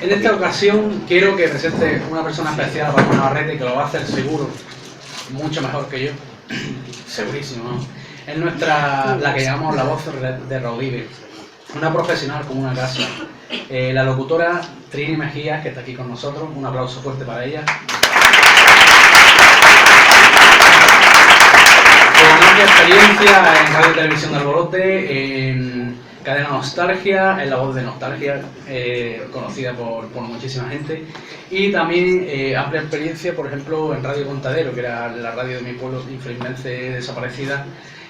En esta ocasión quiero que presente una persona especial, Paloma Navarrete, que lo va a hacer seguro, mucho mejor que yo, segurísimo, ¿no? Es la que llamamos la voz de Rodive, una profesional como una casa. La locutora Trini Mejías, que está aquí con nosotros, un aplauso fuerte para ella. Con amplia experiencia en Radio y Televisión de Alborote, en Cadena Nostalgia, es la voz de Nostalgia, conocida por muchísima gente, y también amplia experiencia, por ejemplo, en Radio Contadero, que era la radio de mi pueblo, infelizmente desaparecida.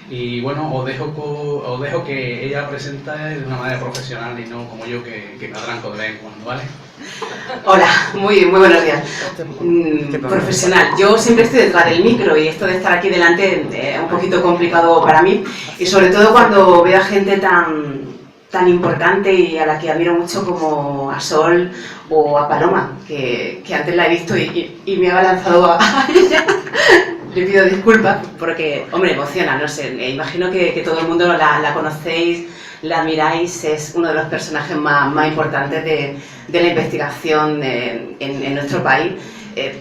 Y bueno, os dejo que ella presenta de una manera profesional y no como yo, que me atranco de vez en cuando, ¿vale? Hola, muy buenos días. Profesional. Yo siempre estoy detrás del micro y esto de estar aquí delante es un poquito complicado para mí, y sobre todo cuando veo a gente tan importante y a la que admiro mucho como a Sol o a Paloma, que antes la he visto y me ha lanzado a ella. Le pido disculpas porque, hombre, emociona, no sé, imagino que todo el mundo la conocéis, la admiráis, es uno de los personajes más importantes de la investigación en nuestro país.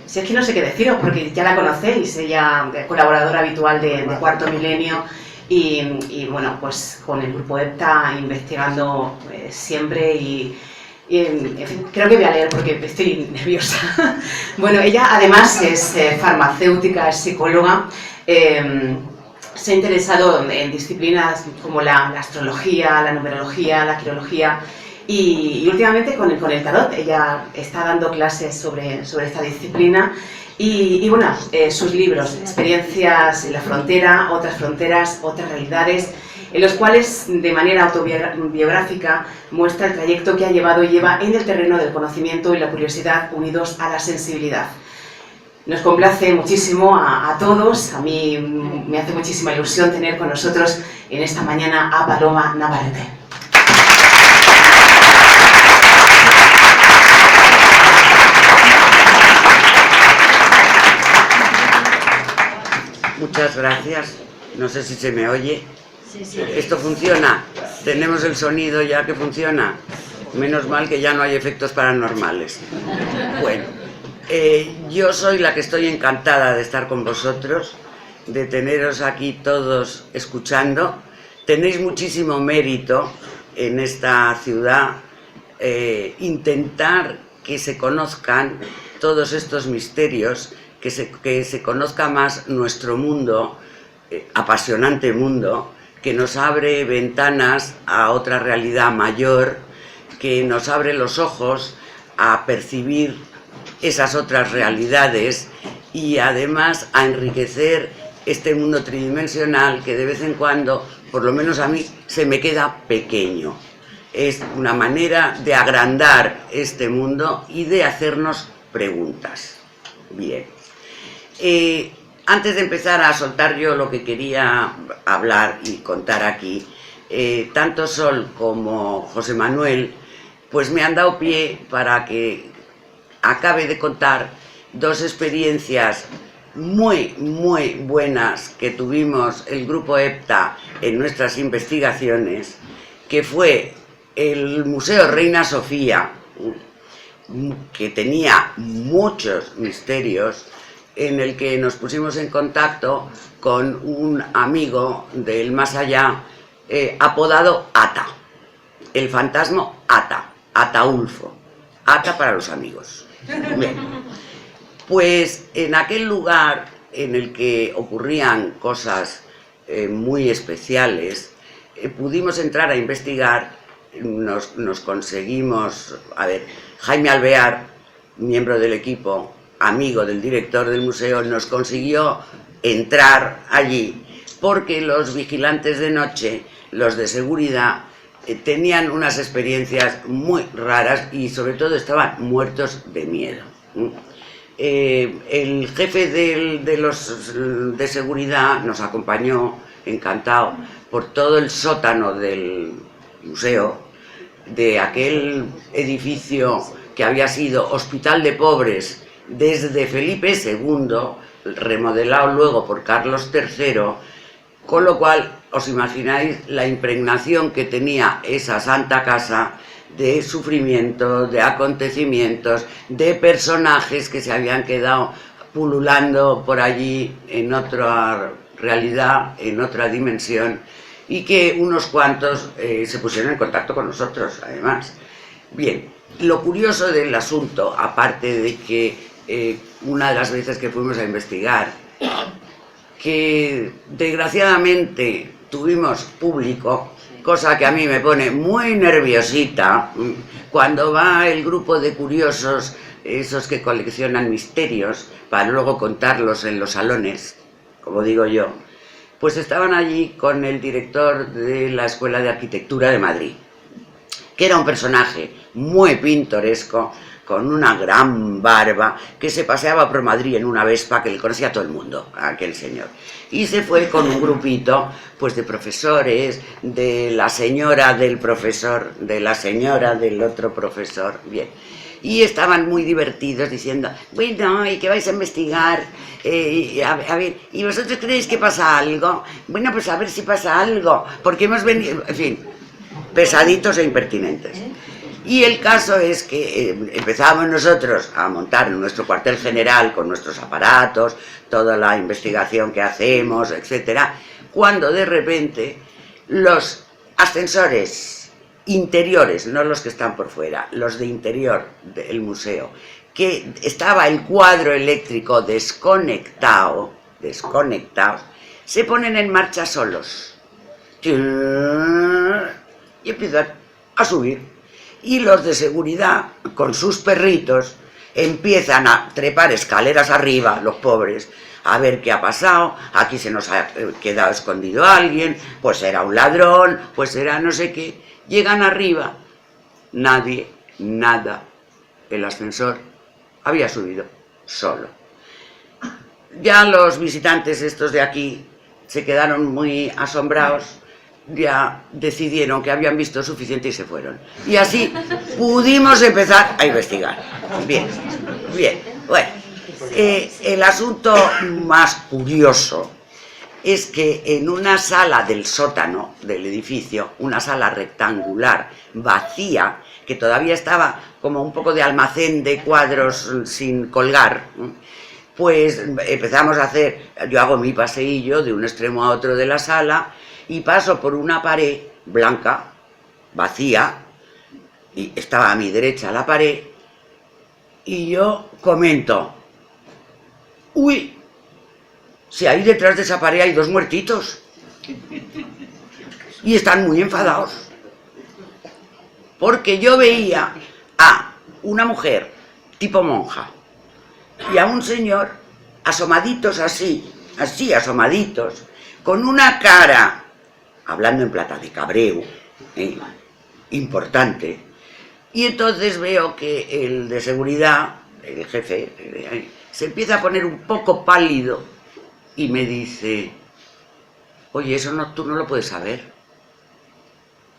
Si es que no sé qué deciros, porque ya la conocéis, ella es colaboradora habitual de Cuarto Milenio y bueno, pues con el grupo EPTA investigando siempre y en fin, creo que voy a leer porque estoy nerviosa. Bueno, ella además es farmacéutica, es psicóloga, se ha interesado en disciplinas como la astrología, la numerología, la quirología y últimamente con el tarot. Ella está dando clases sobre esta disciplina y bueno, sus libros, Experiencias en la frontera, otras realidades, en los cuales de manera autobiográfica muestra el trayecto que ha llevado y lleva en el terreno del conocimiento y la curiosidad unidos a la sensibilidad. Nos complace muchísimo a todos, a mí me hace muchísima ilusión tener con nosotros en esta mañana a Paloma Navarrete. Muchas gracias, no sé si se me oye. Sí. ¿Esto funciona? ¿Tenemos el sonido ya que funciona? Menos mal que ya no hay efectos paranormales. Bueno, yo soy la que estoy encantada de estar con vosotros, de teneros aquí todos escuchando. Tenéis muchísimo mérito en esta ciudad, intentar que se conozcan todos estos misterios, que se conozca más nuestro mundo, apasionante mundo, que nos abre ventanas a otra realidad mayor, que nos abre los ojos a percibir esas otras realidades y además a enriquecer este mundo tridimensional que de vez en cuando, por lo menos a mí, se me queda pequeño. Es una manera de agrandar este mundo y de hacernos preguntas. Bien. Antes de empezar a soltar yo lo que quería hablar y contar aquí, tanto Sol como José Manuel pues me han dado pie para que acabe de contar dos experiencias muy buenas que tuvimos el grupo EPTA en nuestras investigaciones, que fue el Museo Reina Sofía, que tenía muchos misterios, en el que nos pusimos en contacto con un amigo del más allá, apodado Ata, el fantasma Ata, Ataulfo, Ata para los amigos. Bien. Pues en aquel lugar en el que ocurrían cosas muy especiales, pudimos entrar a investigar, nos conseguimos, Jaime Alvear, miembro del equipo, amigo del director del museo, nos consiguió entrar allí porque los vigilantes de noche, los de seguridad, tenían unas experiencias muy raras y sobre todo estaban muertos de miedo. El jefe de seguridad nos acompañó, encantado, por todo el sótano del museo, de aquel edificio que había sido Hospital de Pobres desde Felipe II, remodelado luego por Carlos III, con lo cual os imagináis la impregnación que tenía esa santa casa de sufrimiento, de acontecimientos, de personajes que se habían quedado pululando por allí en otra realidad, en otra dimensión, y que unos cuantos se pusieron en contacto con nosotros, además. Bien, lo curioso del asunto, aparte de que una de las veces que fuimos a investigar, que desgraciadamente tuvimos público, cosa que a mí me pone muy nerviosita, cuando va el grupo de curiosos, esos que coleccionan misterios, para luego contarlos en los salones, como digo yo, pues estaban allí con el director de la Escuela de Arquitectura de Madrid, que era un personaje muy pintoresco, con una gran barba, que se paseaba por Madrid en una Vespa, que le conocía a todo el mundo, a aquel señor. Y se fue con un grupito, pues, de profesores, de la señora del profesor, de la señora del otro profesor, bien. Y estaban muy divertidos diciendo, bueno, ¿y qué vais a investigar? A ver, ¿y vosotros creéis que pasa algo? Bueno, pues a ver si pasa algo, porque hemos venido, en fin, pesaditos e impertinentes. Y el caso es que empezábamos nosotros a montar en nuestro cuartel general con nuestros aparatos, toda la investigación que hacemos, etcétera, cuando de repente los ascensores interiores, no los que están por fuera, los de interior del museo, que estaba el cuadro eléctrico desconectado, se ponen en marcha solos. Y empiezan a subir. Y los de seguridad, con sus perritos, empiezan a trepar escaleras arriba, los pobres, a ver qué ha pasado, aquí se nos ha quedado escondido alguien, pues era un ladrón, pues era no sé qué. Llegan arriba, nadie, nada, el ascensor había subido solo. Ya los visitantes estos de aquí se quedaron muy asombrados, ya decidieron que habían visto suficiente y se fueron. Y así pudimos empezar a investigar. Bien, bien. Bueno, el asunto más curioso es que en una sala del sótano del edificio, una sala rectangular, vacía, que todavía estaba como un poco de almacén de cuadros sin colgar, pues empezamos a hacer, yo hago mi paseillo de un extremo a otro de la sala, y paso por una pared blanca, vacía, y estaba a mi derecha la pared, y yo comento, uy, si ahí detrás de esa pared hay dos muertitos, y están muy enfadados, porque yo veía a una mujer tipo monja, y a un señor asomaditos así asomaditos, con una cara, hablando en plata de cabreo, importante, y entonces veo que el de seguridad, el jefe, se empieza a poner un poco pálido y me dice, oye, eso no, tú no lo puedes saber.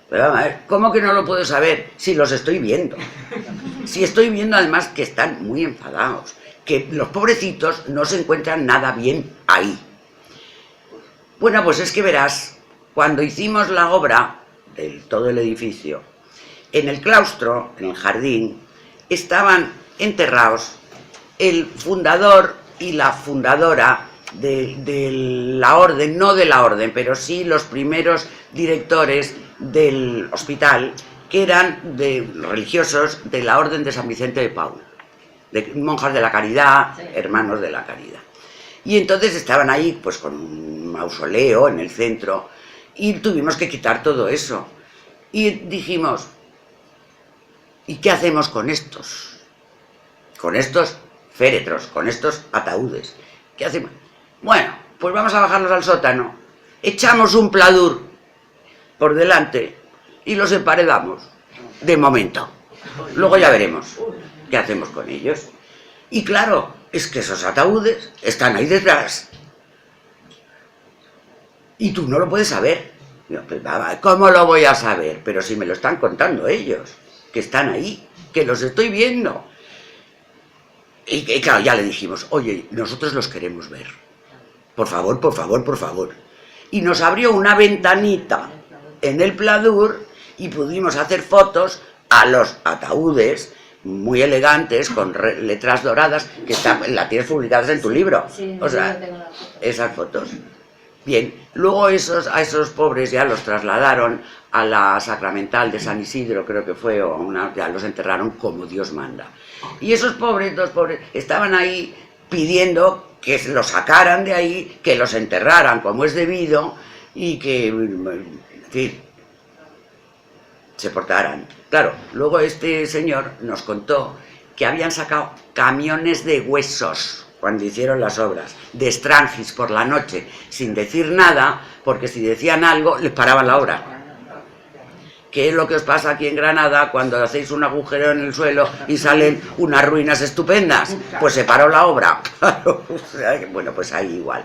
Pero vamos a ver, ¿cómo que no lo puedo saber? Si los estoy viendo. Si estoy viendo además que están muy enfadados, que los pobrecitos no se encuentran nada bien ahí. Bueno, pues es que verás, cuando hicimos la obra de todo el edificio, en el claustro, en el jardín, estaban enterrados el fundador y la fundadora de la orden, no de la orden, pero sí los primeros directores del hospital, que eran religiosos de la orden de San Vicente de Paúl, de monjas de la caridad, hermanos de la caridad. Y entonces estaban ahí pues con un mausoleo en el centro y tuvimos que quitar todo eso. Y dijimos, ¿y qué hacemos con estos? Con estos féretros, con estos ataúdes. ¿Qué hacemos? Bueno, pues vamos a bajarlos al sótano, echamos un pladur por delante y los emparedamos, de momento. Luego ya veremos qué hacemos con ellos. Y claro, es que esos ataúdes están ahí detrás. Y tú no lo puedes saber. ¿Cómo lo voy a saber? Pero si me lo están contando ellos, que están ahí, que los estoy viendo. Y claro, ya le dijimos, oye, nosotros los queremos ver. Por favor, por favor, por favor. Y nos abrió una ventanita en el pladur y pudimos hacer fotos a los ataúdes muy elegantes, con letras doradas, que las tienes publicadas en tu libro. Sí, o sea, esas fotos. Bien, luego a esos pobres ya los trasladaron a la Sacramental de San Isidro, creo que fue, ya los enterraron como Dios manda. Y esos pobres, dos pobres, estaban ahí pidiendo que los sacaran de ahí, que los enterraran como es debido y que, en fin, se portaran. Claro, luego este señor nos contó que habían sacado camiones de huesos cuando hicieron las obras, de Strangis por la noche, sin decir nada, porque si decían algo, les paraban la obra. ¿Qué es lo que os pasa aquí en Granada cuando hacéis un agujero en el suelo y salen unas ruinas estupendas? Pues se paró la obra. Bueno, pues ahí igual.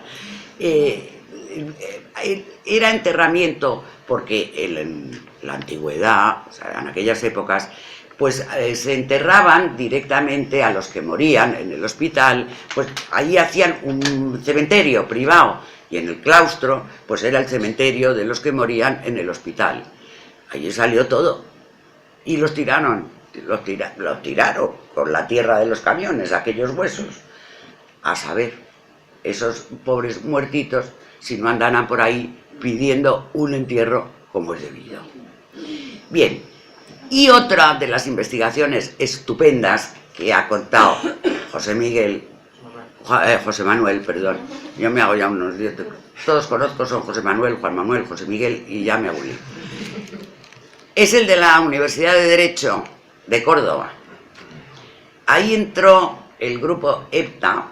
Era enterramiento porque en la antigüedad, o sea, en aquellas épocas, pues se enterraban directamente a los que morían en el hospital, pues allí hacían un cementerio privado, y en el claustro pues era el cementerio de los que morían en el hospital. Allí salió todo y los tiraron con la tierra de los camiones, aquellos huesos. A saber, esos pobres muertitos, si no andaran por ahí pidiendo un entierro como es debido. Bien. Y otra de las investigaciones estupendas que ha contado José Manuel, perdón, yo me hago ya unos días, todos conozco, son José Manuel, Juan Manuel, José Miguel y ya me hago lío. Es el de la Universidad de Derecho de Córdoba. Ahí entró el grupo EPTA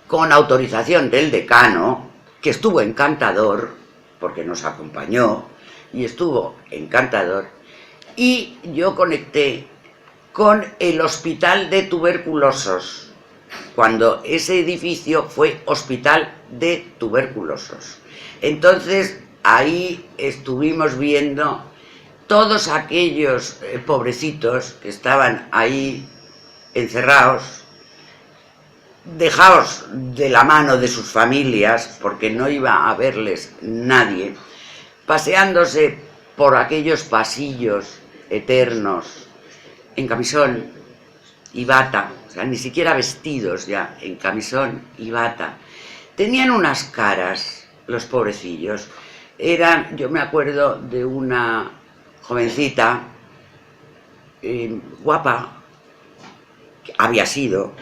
con autorización del decano, que estuvo encantador, porque nos acompañó, y estuvo encantador. Y yo conecté con el Hospital de Tuberculosos, cuando ese edificio fue Hospital de Tuberculosos. Entonces, ahí estuvimos viendo todos aquellos pobrecitos que estaban ahí encerrados, dejados de la mano de sus familias, porque no iba a verles nadie, paseándose por aquellos pasillos eternos, en camisón y bata, o sea, ni siquiera vestidos ya, en camisón y bata. Tenían unas caras, los pobrecillos. Yo me acuerdo de una jovencita, guapa, que había sido,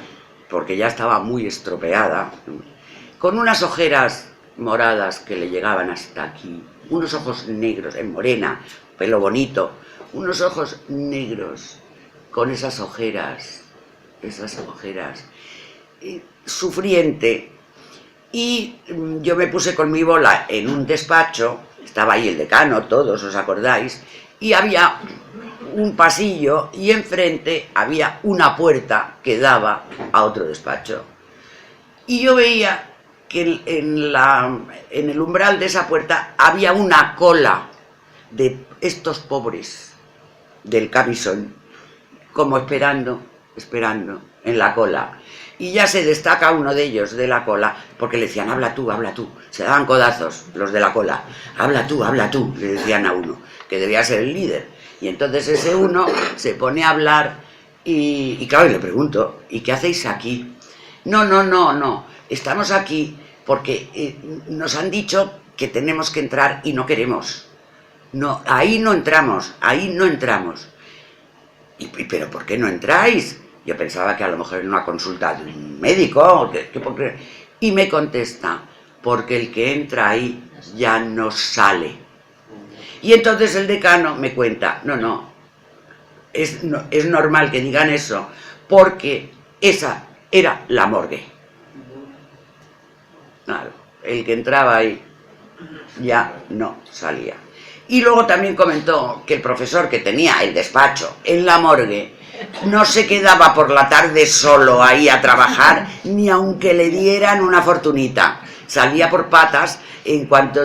porque ya estaba muy estropeada, con unas ojeras moradas que le llegaban hasta aquí, unos ojos negros, morena, pelo bonito, unos ojos negros, con esas ojeras, sufriente. Y yo me puse con mi bola en un despacho, estaba ahí el decano, todos os acordáis, y había un pasillo y enfrente había una puerta que daba a otro despacho. Y yo veía que en el umbral de esa puerta había una cola de estos pobres del camisón, como esperando en la cola. Y ya se destaca uno de ellos de la cola, porque le decían, habla tú, se daban codazos los de la cola, habla tú, le decían a uno, que debía ser el líder. Y entonces ese uno se pone a hablar y claro, y le pregunto, ¿y qué hacéis aquí? No, estamos aquí porque nos han dicho que tenemos que entrar y no queremos. No, ahí no entramos. ¿Pero por qué no entráis? Yo pensaba que a lo mejor era una consulta de un médico, y me contesta, porque el que entra ahí ya no sale. Y entonces el decano me cuenta, es normal que digan eso, porque esa era la morgue. Claro, el que entraba ahí ya no salía. Y luego también comentó que el profesor que tenía el despacho en la morgue no se quedaba por la tarde solo ahí a trabajar, ni aunque le dieran una fortunita. Salía por patas, en cuanto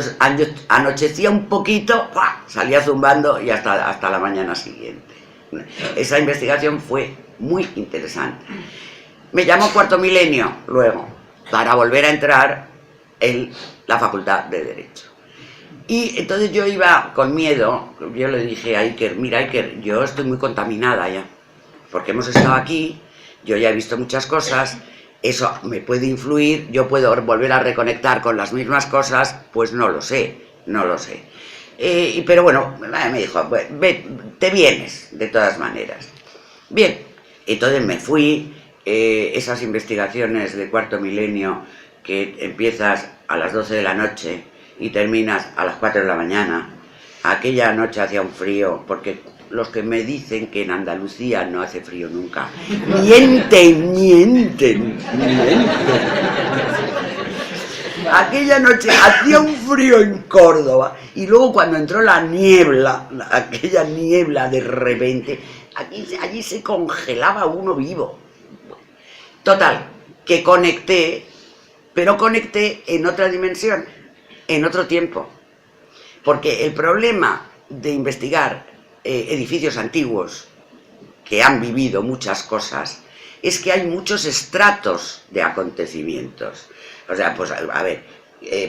anochecía un poquito, ¡pua!, salía zumbando y hasta la mañana siguiente. Esa investigación fue muy interesante. Me llamó Cuarto Milenio luego para volver a entrar en la Facultad de Derecho. Y entonces yo iba con miedo, yo le dije a Iker, mira Iker, yo estoy muy contaminada ya, porque hemos estado aquí, yo ya he visto muchas cosas, eso me puede influir, yo puedo volver a reconectar con las mismas cosas, pues no lo sé, no lo sé. Pero bueno, me dijo, te vienes de todas maneras. Bien, entonces me fui, esas investigaciones de Cuarto Milenio que empiezas a las 12 de la noche y terminas a las 4 de la mañana. Aquella noche hacía un frío, porque los que me dicen que en Andalucía no hace frío nunca, mienten. Aquella noche hacía un frío en Córdoba y luego cuando entró la niebla, aquella niebla de repente, allí se congelaba uno vivo. Total, que conecté, pero conecté en otra dimensión, en otro tiempo. Porque el problema de investigar edificios antiguos que han vivido muchas cosas es que hay muchos estratos de acontecimios. O sea, pues a ver,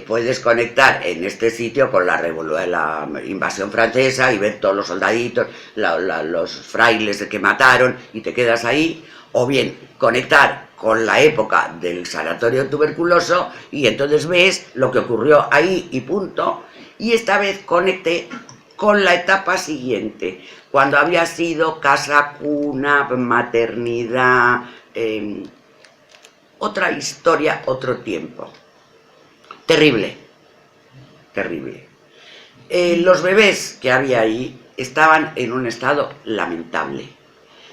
puedes conectar en este sitio con la invasión francesa y ver todos los soldaditos, los frailes que mataron y te quedas ahí, o bien conectar con la época del sanatorio tuberculoso y entonces ves lo que ocurrió ahí y punto. Y esta vez conecté con la etapa siguiente, cuando había sido casa, cuna, maternidad, otra historia, otro tiempo. Terrible, terrible. Los bebés que había ahí estaban en un estado lamentable,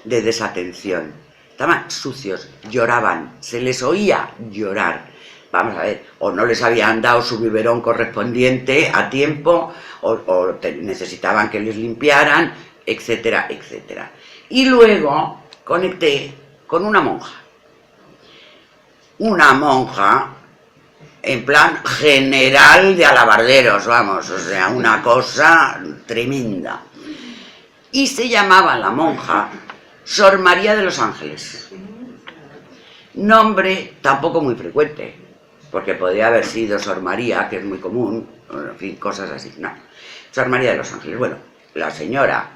de desatención. Estaban sucios, lloraban, se les oía llorar. Vamos a ver, o no les habían dado su biberón correspondiente a tiempo, o necesitaban que les limpiaran, etcétera, etcétera. Y luego conecté con una monja. Una monja en plan general de alabarderos, vamos, o sea, una cosa tremenda. Y se llamaba la monja Sor María de los Ángeles. Nombre tampoco muy frecuente, porque podría haber sido Sor María, que es muy común, en fin, cosas así. No, Sor María de los Ángeles. Bueno, la señora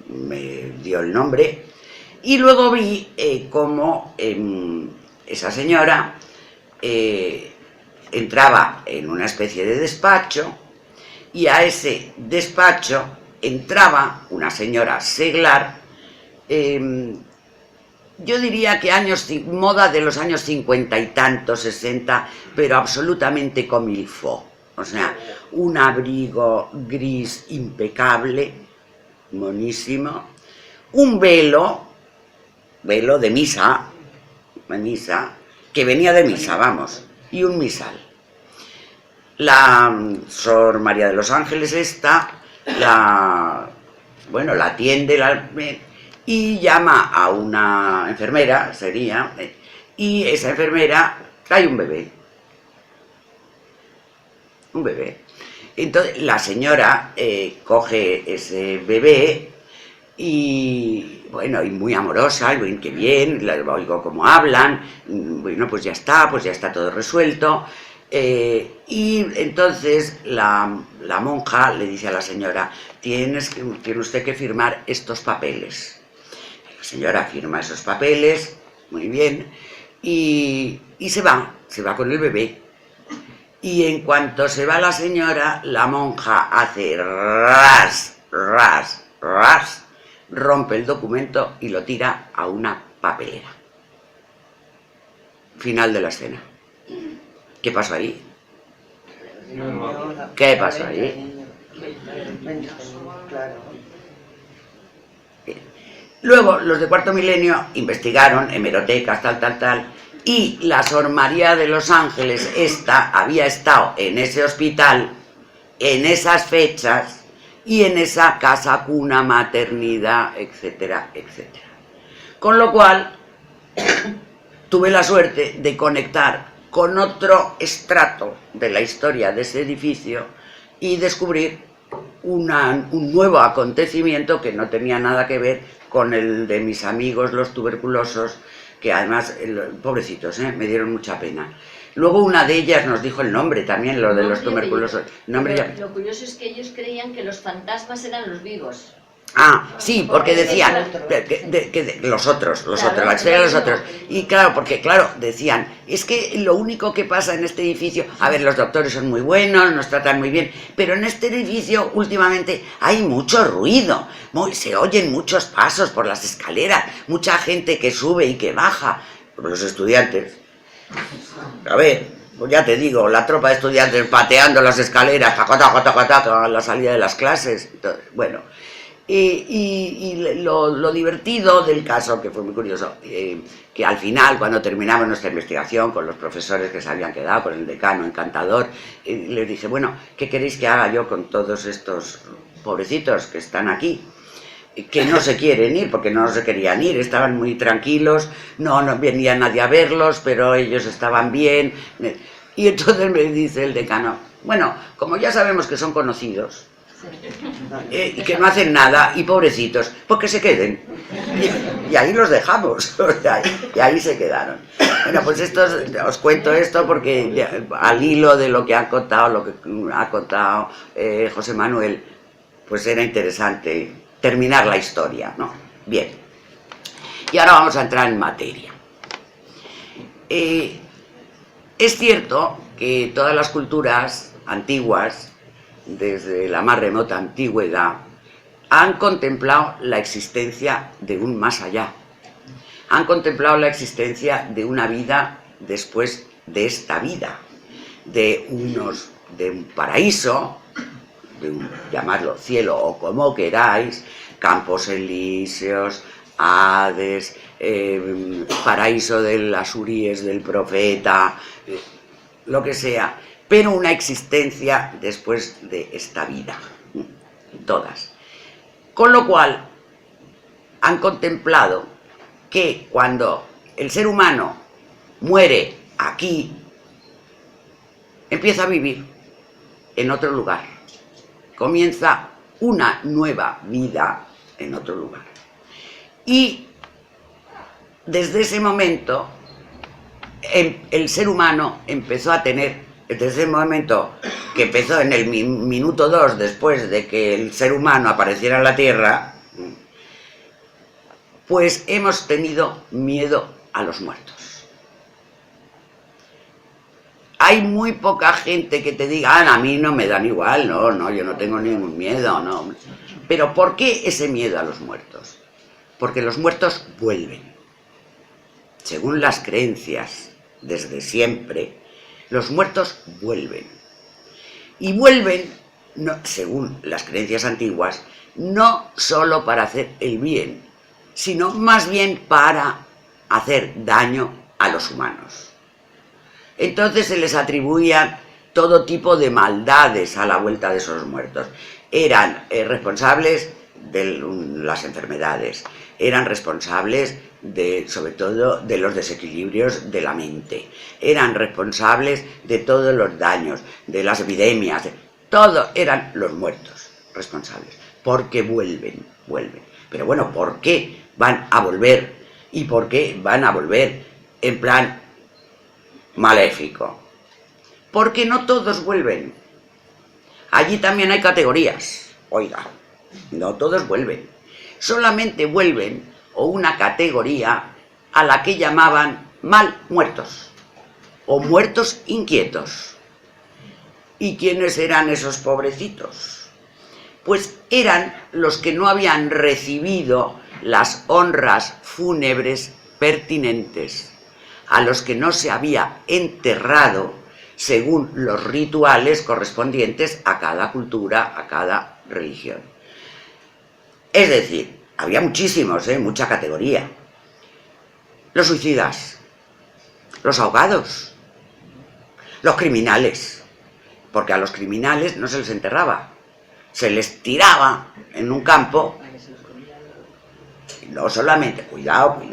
me dio el nombre y luego vi cómo esa señora entraba en una especie de despacho y a ese despacho entraba una señora seglar, yo diría que moda de los años 50 y tantos, 60, pero absolutamente comme il faut. O sea, un abrigo gris impecable, monísimo, un velo de misa, que venía de misa, vamos, y un misal. La Sor María de los Ángeles la atiende y llama a una enfermera, y esa enfermera trae un bebé. Entonces la señora coge ese bebé y bueno, y muy amorosa, y bueno, qué bien, oigo cómo hablan, bueno, pues ya está todo resuelto. Y entonces la monja le dice a la señora, tiene usted que firmar estos papeles. La señora firma esos papeles, muy bien, y se va con el bebé. Y en cuanto se va la señora, la monja hace ras, rompe el documento y lo tira a una papelera. Final de la escena. ¿Qué pasó ahí? ¿Qué pasó ahí? Luego, los de Cuarto Milenio investigaron hemerotecas, tal, y la Sor María de los Ángeles había estado en ese hospital, en esas fechas, y en esa casa, cuna, maternidad, etcétera, etcétera. Con lo cual, tuve la suerte de conectar con otro estrato de la historia de ese edificio y descubrir un nuevo acontecimiento que no tenía nada que ver con el de mis amigos los tuberculosos, que además, pobrecitos, me dieron mucha pena. Luego una de ellas nos dijo el nombre también, lo de los tuberculosos. Lo curioso es que ellos creían que los fantasmas eran los vivos. Ah, sí, porque decían que los otros, la historia de los otros. Y claro, porque claro, decían, es que lo único que pasa en este edificio, a ver, los doctores son muy buenos, nos tratan muy bien, pero en este edificio últimamente hay mucho ruido, se oyen muchos pasos por las escaleras, mucha gente que sube y que baja. Los estudiantes, a ver, pues ya te digo, la tropa de estudiantes pateando las escaleras, a la salida de las clases, bueno. Y lo divertido del caso, que fue muy curioso, que al final, cuando terminamos nuestra investigación con los profesores que se habían quedado, con el decano encantador, les dije, bueno, ¿qué queréis que haga yo con todos estos pobrecitos que están aquí? Que no se quieren ir, porque no se querían ir, estaban muy tranquilos, no venía nadie a verlos, pero ellos estaban bien. Y entonces me dice el decano, bueno, como ya sabemos que son conocidos, y que no hacen nada, y pobrecitos, pues que se queden. Y ahí los dejamos, y ahí se quedaron. Bueno, pues os cuento esto porque al hilo de lo que ha contado, José Manuel, pues era interesante terminar la historia, ¿no? Bien. Y ahora vamos a entrar en materia. Es cierto que todas las culturas antiguas, desde la más remota antigüedad, han contemplado la existencia de un más allá. Han contemplado la existencia de una vida después de esta vida, de un paraíso, llamadlo cielo o como queráis, campos elíseos, Hades, paraíso de las Uríes del profeta, lo que sea, pero una existencia después de esta vida, todas. Con lo cual, han contemplado que cuando el ser humano muere aquí, empieza a vivir en otro lugar, comienza una nueva vida en otro lugar. Y desde ese momento, el ser humano empezó a tener, desde ese momento que empezó en el minuto 2 después de que el ser humano apareciera en la Tierra, pues hemos tenido miedo a los muertos. Hay muy poca gente que te diga, a mí no me dan igual, no, yo no tengo ningún miedo, no. Pero ¿por qué ese miedo a los muertos? Porque los muertos vuelven. Según las creencias, desde siempre, los muertos vuelven. Y vuelven, según las creencias antiguas, no solo para hacer el bien, sino más bien para hacer daño a los humanos. Entonces se les atribuían todo tipo de maldades a la vuelta de esos muertos. Eran responsables de las enfermedades, eran responsables sobre todo de los desequilibrios de la mente, eran responsables de todos los daños, de las epidemias, todo eran los muertos responsables, porque vuelven. Pero bueno, ¿por qué van a volver? ¿Y por qué van a volver en plan maléfico? Porque no todos vuelven. Allí también hay categorías. Oiga, no todos vuelven. Solamente vuelven, o una categoría, a la que llamaban mal muertos, o muertos inquietos. ¿Y quiénes eran esos pobrecitos? Pues eran los que no habían recibido las honras fúnebres pertinentes, a los que no se había enterrado según los rituales correspondientes a cada cultura, a cada religión. Es decir, había muchísimos, mucha categoría. Los suicidas, los ahogados, los criminales, porque a los criminales no se les enterraba, se les tiraba en un campo. No solamente, cuidado,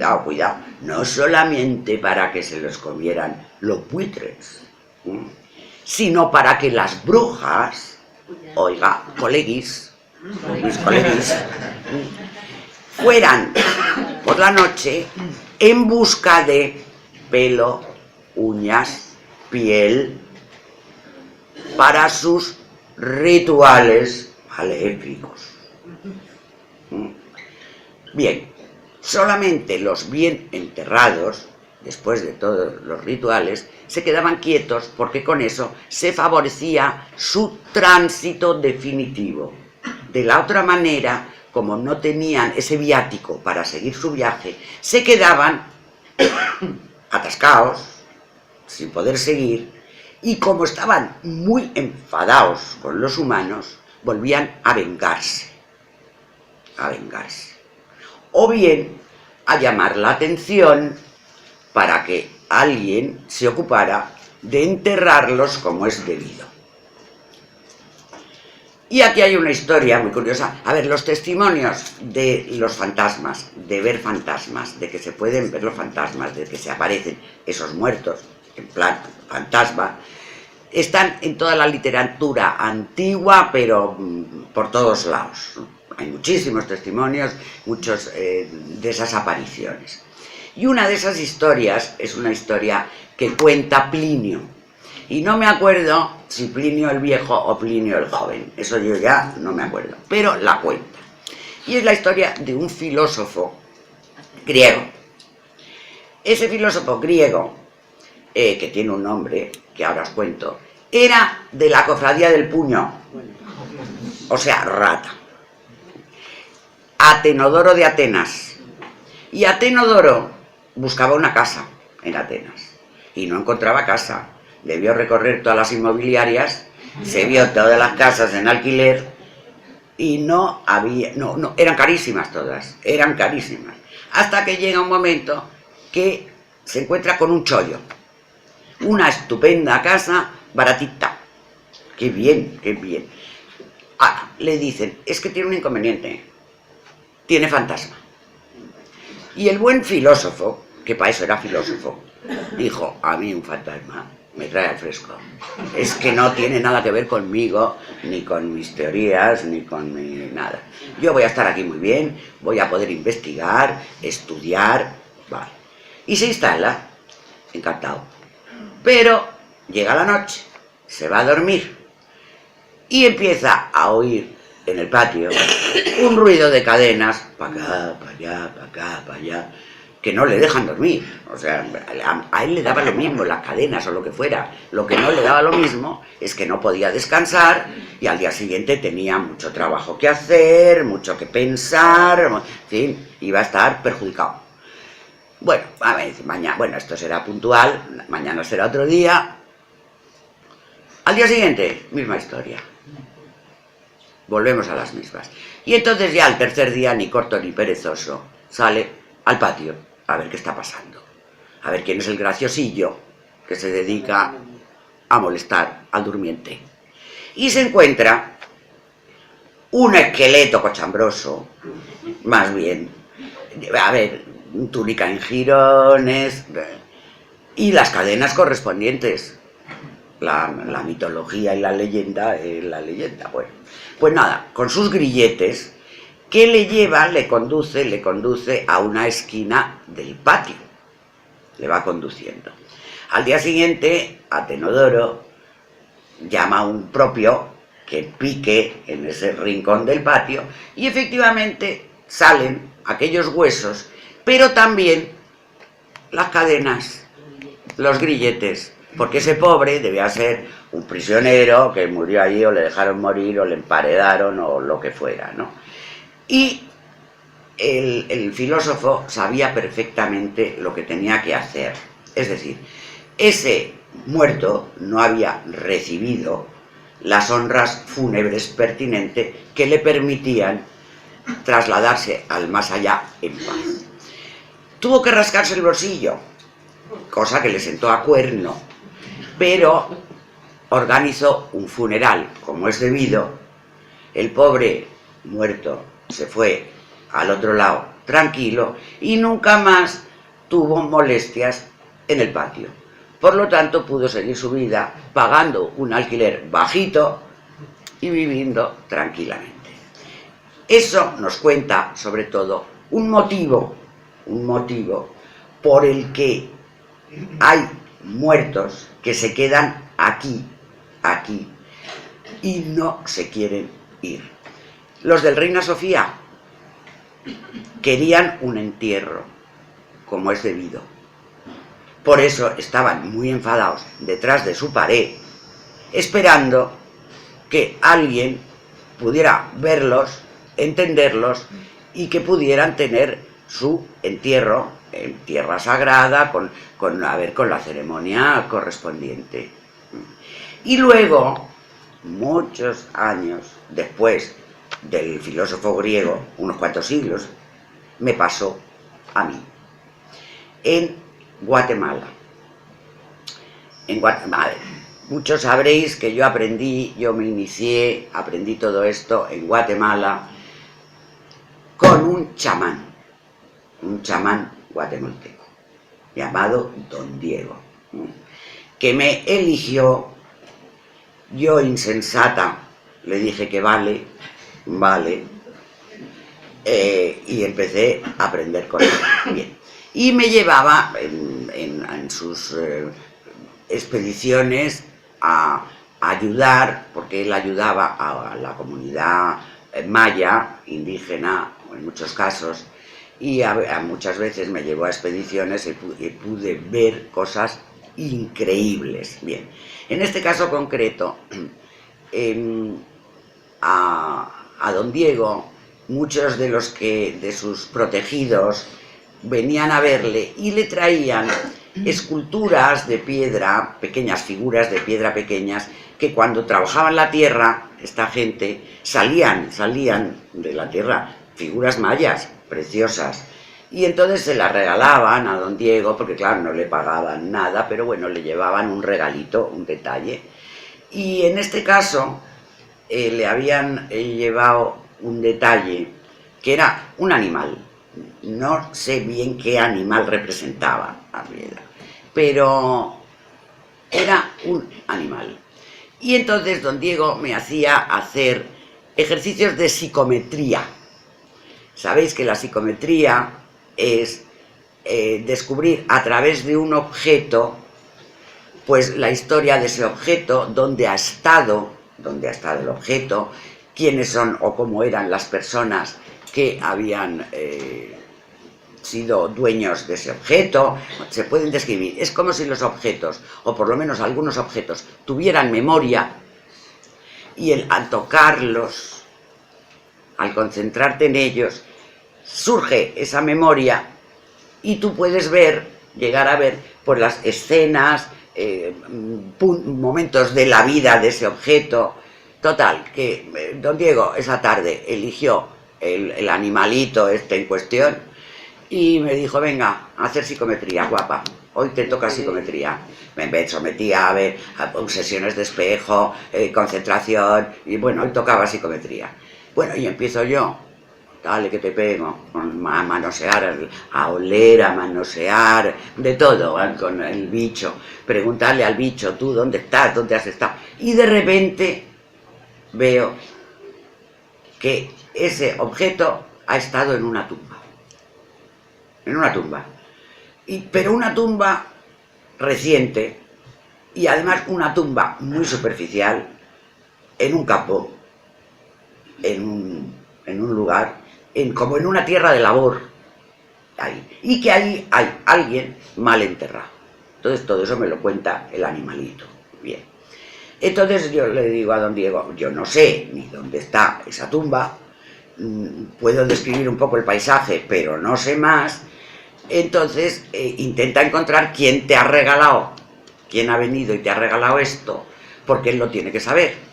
no solamente para que se los comieran los buitres, sino para que las brujas, oiga, coleguis, fueran por la noche en busca de pelo, uñas, piel para sus rituales maléficos. Bien, solamente los bien enterrados, después de todos los rituales, se quedaban quietos porque con eso se favorecía su tránsito definitivo. De la otra manera, como no tenían ese viático para seguir su viaje, se quedaban atascados, sin poder seguir, y como estaban muy enfadados con los humanos, volvían a vengarse, o bien a llamar la atención para que alguien se ocupara de enterrarlos como es debido. Y aquí hay una historia muy curiosa. A ver, los testimonios de los fantasmas, de ver fantasmas, de que se pueden ver los fantasmas, de que se aparecen esos muertos, en plan fantasma, están en toda la literatura antigua, pero por todos lados. Hay muchísimos testimonios, muchos de esas apariciones. Y una de esas historias es una historia que cuenta Plinio. Y no me acuerdo si Plinio el Viejo o Plinio el Joven. Eso yo ya no me acuerdo, pero la cuenta. Y es la historia de un filósofo griego. Ese filósofo griego, que tiene un nombre que ahora os cuento, era de la cofradía del puño, o sea, rata. Atenodoro de Atenas. Y Atenodoro buscaba una casa en Atenas y no encontraba casa. Debió recorrer todas las inmobiliarias, se vio todas las casas en alquiler y no había, eran carísimas todas, eran carísimas. Hasta que llega un momento que se encuentra con un chollo, una estupenda casa baratita. Qué bien, qué bien. Ahora, le dicen, es que tiene un inconveniente, tiene fantasma. Y el buen filósofo, que para eso era filósofo, dijo, a mí un fantasma me trae al fresco. Es que no tiene nada que ver conmigo, ni con mis teorías, ni con mi nada. Yo voy a estar aquí muy bien, voy a poder investigar, estudiar, vale. Y se instala, encantado. Pero llega la noche, se va a dormir y empieza a oír en el patio un ruido de cadenas, para acá, para allá, para acá, para allá, que no le dejan dormir. O sea, a él le daba lo mismo las cadenas o lo que fuera. Lo que no le daba lo mismo es que no podía descansar y al día siguiente tenía mucho trabajo que hacer, mucho que pensar, en fin, iba a estar perjudicado. Bueno, a ver, mañana, bueno, esto será puntual, mañana será otro día. Al día siguiente, misma historia. Volvemos a las mismas. Y entonces ya al tercer día, ni corto ni perezoso, sale al patio a ver qué está pasando. A ver quién es el graciosillo que se dedica a molestar al durmiente. Y se encuentra un esqueleto cochambroso, más bien, a ver, túnica en jirones y las cadenas correspondientes. La mitología y la leyenda es la leyenda. Bueno, pues nada, con sus grilletes, que le lleva, le conduce a una esquina del patio. Le va conduciendo. Al día siguiente, Atenodoro llama a un propio que pique en ese rincón del patio y efectivamente salen aquellos huesos, pero también las cadenas, los grilletes, porque ese pobre debía ser un prisionero que murió allí o le dejaron morir o le emparedaron o lo que fuera, ¿no? Y el filósofo sabía perfectamente lo que tenía que hacer. Es decir, ese muerto no había recibido las honras fúnebres pertinentes que le permitían trasladarse al más allá en paz. Tuvo que rascarse el bolsillo, cosa que le sentó a cuerno, pero organizó un funeral como es debido. El pobre muerto se fue al otro lado tranquilo y nunca más tuvo molestias en el patio. Por lo tanto, pudo seguir su vida pagando un alquiler bajito y viviendo tranquilamente. Eso nos cuenta, sobre todo, un motivo por el que hay muertos que se quedan aquí, y no se quieren ir. Los del Reina Sofía querían un entierro, como es debido. Por eso estaban muy enfadados detrás de su pared, esperando que alguien pudiera verlos, entenderlos y que pudieran tener su entierro en tierra sagrada con la ceremonia correspondiente. Y luego, muchos años después del filósofo griego, unos cuantos siglos, me pasó a mí en Guatemala. En Guatemala, muchos sabréis que yo me inicié, aprendí todo esto en Guatemala con un chamán guatemalteco, llamado Don Diego, que me eligió. Yo, insensata, le dije que vale, y empecé a aprender con él. Bien. Y me llevaba en sus expediciones a ayudar, porque él ayudaba a la comunidad maya, indígena, en muchos casos, y muchas veces me llevó a expediciones y pude ver cosas increíbles. Bien, en este caso concreto, a Don Diego, muchos de sus protegidos venían a verle y le traían esculturas de piedra, pequeñas figuras de piedra pequeñas, que cuando trabajaban la tierra, esta gente, salían de la tierra, figuras mayas preciosas, y entonces se las regalaban a Don Diego, porque claro, no le pagaban nada, pero bueno, le llevaban un regalito, un detalle. Y en este caso le habían llevado un detalle que era un animal. No sé bien qué animal representaba la piedra, pero era un animal. Y entonces Don Diego me hacía hacer ejercicios de psicometría. Sabéis que la psicometría es descubrir a través de un objeto, pues la historia de ese objeto, dónde ha estado el objeto, quiénes son o cómo eran las personas que habían sido dueños de ese objeto. Se pueden describir. Es como si los objetos, o por lo menos algunos objetos, tuvieran memoria, y al tocarlos, al concentrarte en ellos, surge esa memoria y tú puedes llegar a ver pues las escenas, momentos de la vida de ese objeto. Total, que Don Diego esa tarde eligió el animalito en cuestión y me dijo: venga, a hacer psicometría, guapa, hoy te toca psicometría. Me sometía a ver sesiones de espejo, concentración, y bueno, hoy tocaba psicometría. Bueno, y empiezo yo, dale que te pego, a manosear, a oler, a manosear, de todo, con el bicho, preguntarle al bicho: tú, ¿dónde estás? ¿Dónde has estado? Y de repente veo que ese objeto ha estado en una tumba. Pero una tumba reciente, y además una tumba muy superficial, en un campo, en un lugar, como en una tierra de labor, ahí, y que ahí hay alguien mal enterrado. Entonces todo eso me lo cuenta el animalito. Bien. Entonces yo le digo a Don Diego: yo no sé ni dónde está esa tumba, puedo describir un poco el paisaje, pero no sé más. Entonces intenta encontrar quién te ha regalado, quién ha venido y te ha regalado esto, porque él lo tiene que saber.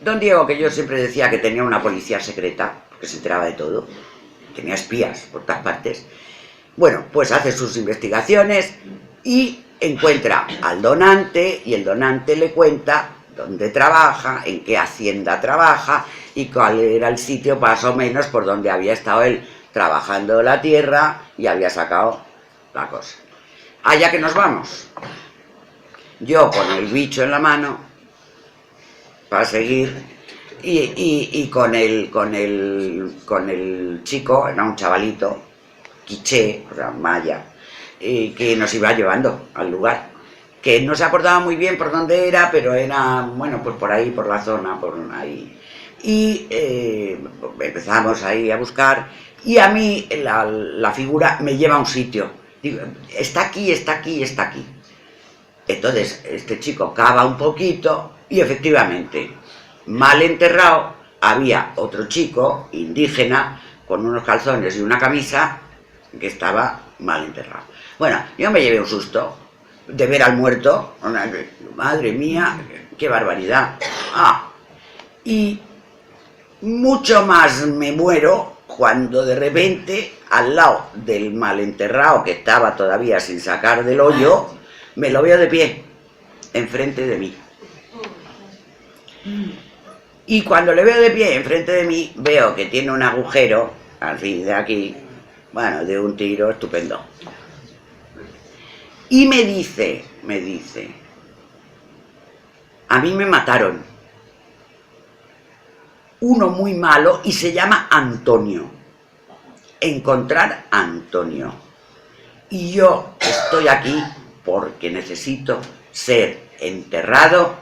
Don Diego, que yo siempre decía que tenía una policía secreta, porque se enteraba de todo, tenía espías por todas partes, bueno, pues hace sus investigaciones y encuentra al donante, y el donante le cuenta dónde trabaja, en qué hacienda trabaja y cuál era el sitio más o menos por donde había estado él trabajando la tierra y había sacado la cosa. Allá que nos vamos. Yo con el bicho en la mano para seguir, y con el chico, era un chavalito quiché, o sea, maya, que nos iba llevando al lugar. que no se acordaba muy bien por dónde era, pero era, bueno, pues por ahí, por la zona, por ahí. Y empezamos ahí a buscar, y a mí la figura me lleva a un sitio. Digo, está aquí, está aquí, está aquí. Entonces este chico cava un poquito y efectivamente, mal enterrado, había otro chico indígena con unos calzones y una camisa que estaba mal enterrado. Bueno, yo me llevé un susto de ver al muerto. Madre mía, qué barbaridad. Y mucho más me muero cuando de repente, al lado del mal enterrado que estaba todavía sin sacar del hoyo, me lo veo de pie, enfrente de mí. Y cuando le veo de pie enfrente de mí, veo que tiene un agujero, así de aquí, bueno, de un tiro estupendo. Y me dice, a mí me mataron. Uno muy malo y se llama Antonio. Encontrar a Antonio. Y yo estoy aquí porque necesito ser enterrado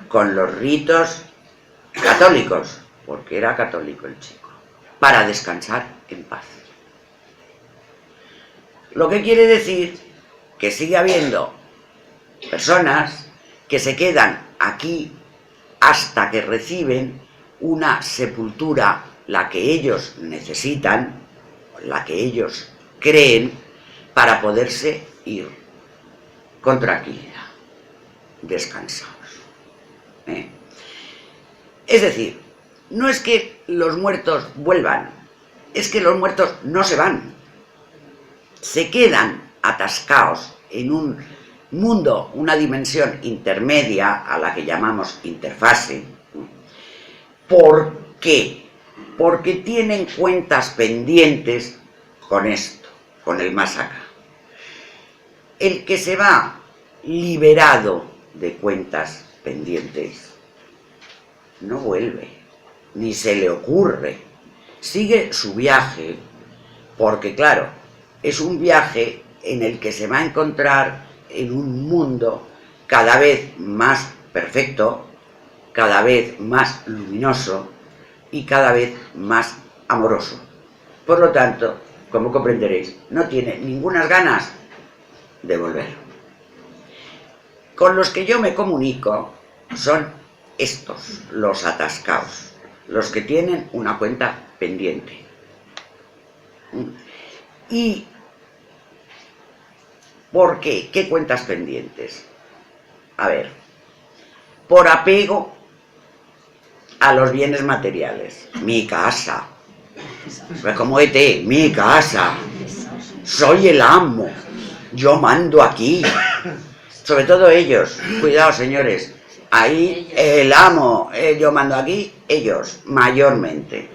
con los ritos católicos, porque era católico el chico, para descansar en paz. Lo que quiere decir que sigue habiendo personas que se quedan aquí hasta que reciben una sepultura, la que ellos necesitan, la que ellos creen, para poderse ir con tranquilidad, descansados. Es decir, no es que los muertos vuelvan, es que los muertos no se van, se quedan atascados en un mundo, una dimensión intermedia a la que llamamos interfase. ¿Por qué? Porque tienen cuentas pendientes con esto, con el más acá. El que se va liberado de cuentas pendientes no vuelve, ni se le ocurre. Sigue su viaje, porque claro, es un viaje en el que se va a encontrar en un mundo cada vez más perfecto, cada vez más luminoso y cada vez más amoroso. Por lo tanto, como comprenderéis, no tiene ninguna ganas de volver. Con los que yo me comunico son estos, los atascados, los que tienen una cuenta pendiente. ¿Y por qué? ¿Qué cuentas pendientes? A ver, por apego a los bienes materiales. Mi casa, como ET, mi casa, soy el amo, yo mando aquí. Sobre todo ellos, cuidado señores, ahí el amo, yo mando aquí, ellos, mayormente.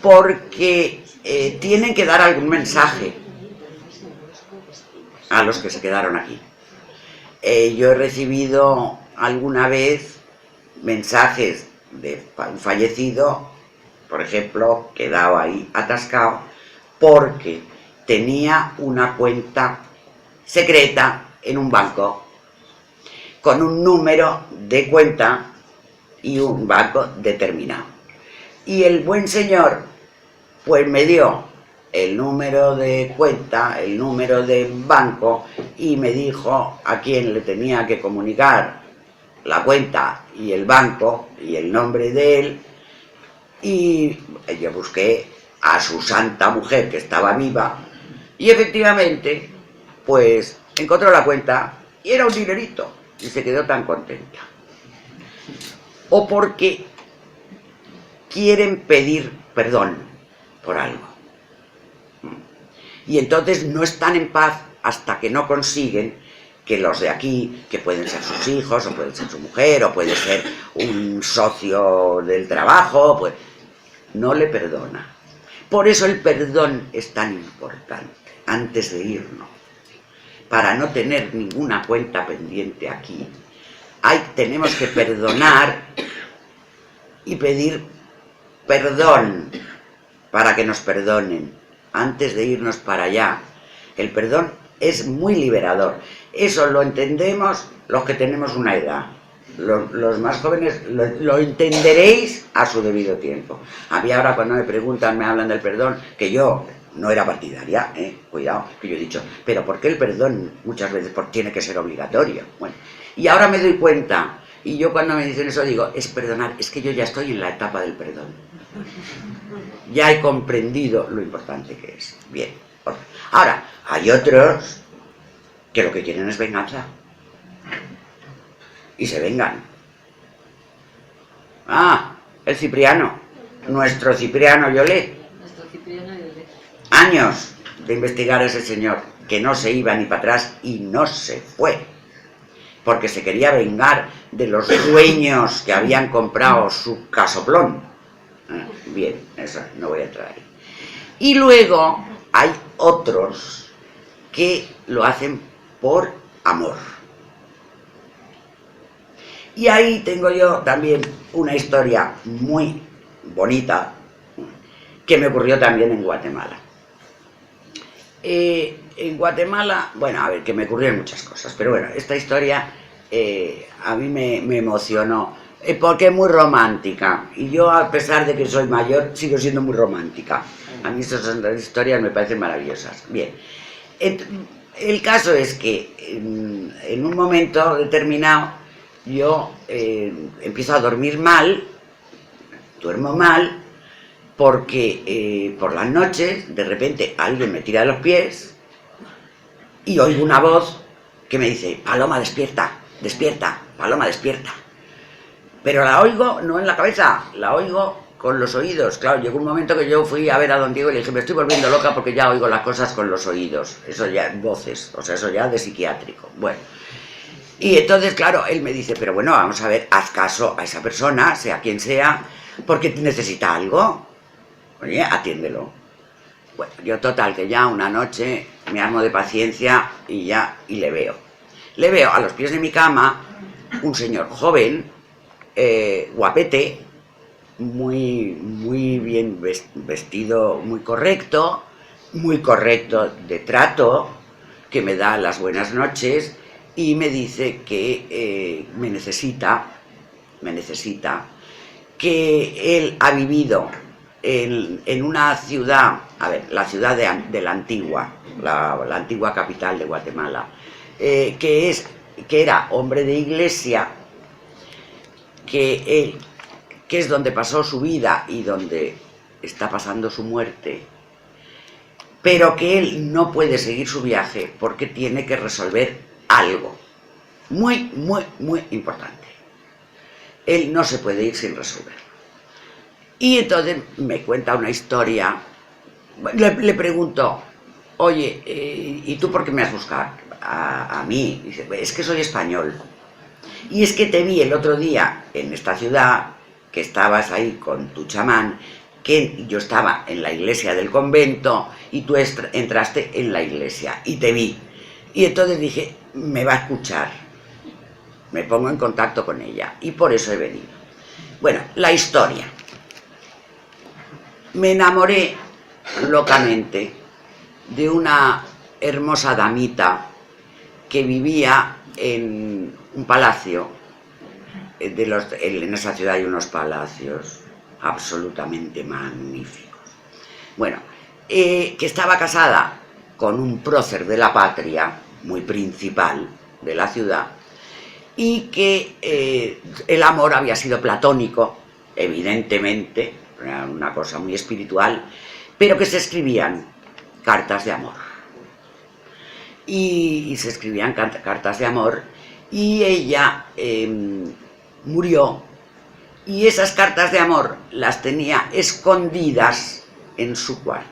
Porque tienen que dar algún mensaje a los que se quedaron aquí. Yo he recibido alguna vez mensajes de un fallecido, por ejemplo, quedado ahí atascado porque tenía una cuenta secreta en un banco con un número de cuenta y un banco determinado. Y el buen señor pues me dio el número de cuenta, el número de banco, y me dijo a quién le tenía que comunicar la cuenta y el banco y el nombre de él. Y yo busqué a su santa mujer que estaba viva y efectivamente pues encontró la cuenta y era un dinerito y se quedó tan contenta. O porque quieren pedir perdón por algo y entonces no están en paz hasta que no consiguen que los de aquí, que pueden ser sus hijos o puede ser su mujer o puede ser un socio del trabajo, pues no le perdona. Por eso el perdón es tan importante antes de irnos, para no tener ninguna cuenta pendiente aquí. Tenemos que perdonar y pedir perdón para que nos perdonen antes de irnos para allá. El perdón es muy liberador. Eso lo entendemos los que tenemos una edad. Los más jóvenes lo entenderéis a su debido tiempo. A mí ahora cuando me preguntan, me hablan del perdón, que yo no era partidaria, cuidado, que yo he dicho, pero ¿por qué el perdón muchas veces tiene que ser obligatorio? Bueno, y ahora me doy cuenta, y yo cuando me dicen eso digo, es perdonar, es que yo ya estoy en la etapa del perdón. Ya he comprendido lo importante que es. Bien. Ahora, hay otros que lo que quieren es venganza. Y se vengan. Ah, el Cipriano. Nuestro Cipriano Llolet. Años de investigar a ese señor, que no se iba ni para atrás y no se fue. Porque se quería vengar de los dueños que habían comprado su casoplón. Bien, eso no voy a entrar ahí. Y luego hay otros que lo hacen por amor. Y ahí tengo yo también una historia muy bonita que me ocurrió también en Guatemala. En Guatemala, bueno, a ver, que me ocurrieron muchas cosas, pero bueno, esta historia a mí me emocionó, porque es muy romántica, y yo, a pesar de que soy mayor, sigo siendo muy romántica. A mí estas historias me parecen maravillosas. Bien, el caso es que en un momento determinado yo empiezo a dormir mal, duermo mal, porque por las noches de repente alguien me tira de los pies y oigo una voz que me dice: Paloma, despierta, despierta, Paloma, despierta. Pero la oigo no en la cabeza, la oigo con los oídos. Claro, llegó un momento que yo fui a ver a don Diego y le dije: me estoy volviendo loca porque ya oigo las cosas con los oídos. Eso ya, voces, o sea, eso ya de psiquiátrico. Bueno. Y entonces, claro, él me dice: pero bueno, vamos a ver, haz caso a esa persona, sea quien sea, porque necesita algo. Oye, atiéndelo. Bueno, yo total, que ya una noche me armo de paciencia y le veo. Le veo a los pies de mi cama un señor joven, guapete, muy bien vestido, muy correcto de trato, que me da las buenas noches y me dice que me necesita, que él ha vivido en una ciudad, a ver, la ciudad de la antigua, la antigua capital de Guatemala, que era hombre de iglesia, que es donde pasó su vida y donde está pasando su muerte, pero que él no puede seguir su viaje porque tiene que resolver algo muy importante. Él no se puede ir sin resolverlo. Y entonces me cuenta una historia. Le pregunto: oye, ¿y tú por qué me has buscado a mí? Dice: es que soy español. Y es que te vi el otro día en esta ciudad, que estabas ahí con tu chamán, que yo estaba en la iglesia del convento y tú entraste en la iglesia y te vi. Y entonces dije: me va a escuchar, me pongo en contacto con ella y por eso he venido. Bueno, la historia. Me enamoré locamente de una hermosa damita que vivía en un palacio. En esa ciudad hay unos palacios absolutamente magníficos. Bueno, que estaba casada con un prócer de la patria, muy principal de la ciudad, y que el amor había sido platónico, evidentemente, era una cosa muy espiritual, pero que se escribían cartas de amor. Y se escribían cartas de amor, y ella murió, y esas cartas de amor las tenía escondidas en su cuarto.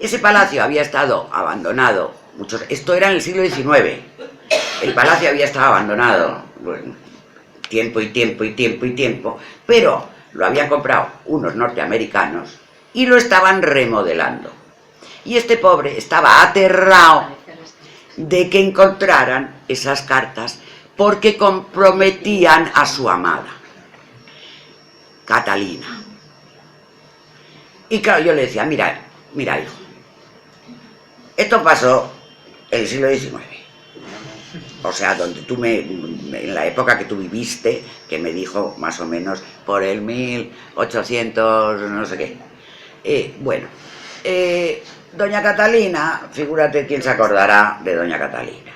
Ese palacio había estado abandonado, esto era en el siglo XIX, el palacio había estado abandonado, bueno, tiempo, pero lo habían comprado unos norteamericanos y lo estaban remodelando. Y este pobre estaba aterrado de que encontraran esas cartas porque comprometían a su amada, Catalina. Y claro, yo le decía: mira hijo, esto pasó el siglo XIX. O sea, donde tú en la época que tú viviste, que me dijo más o menos por el 1800, no sé qué. Bueno, doña Catalina, figúrate quién se acordará de doña Catalina.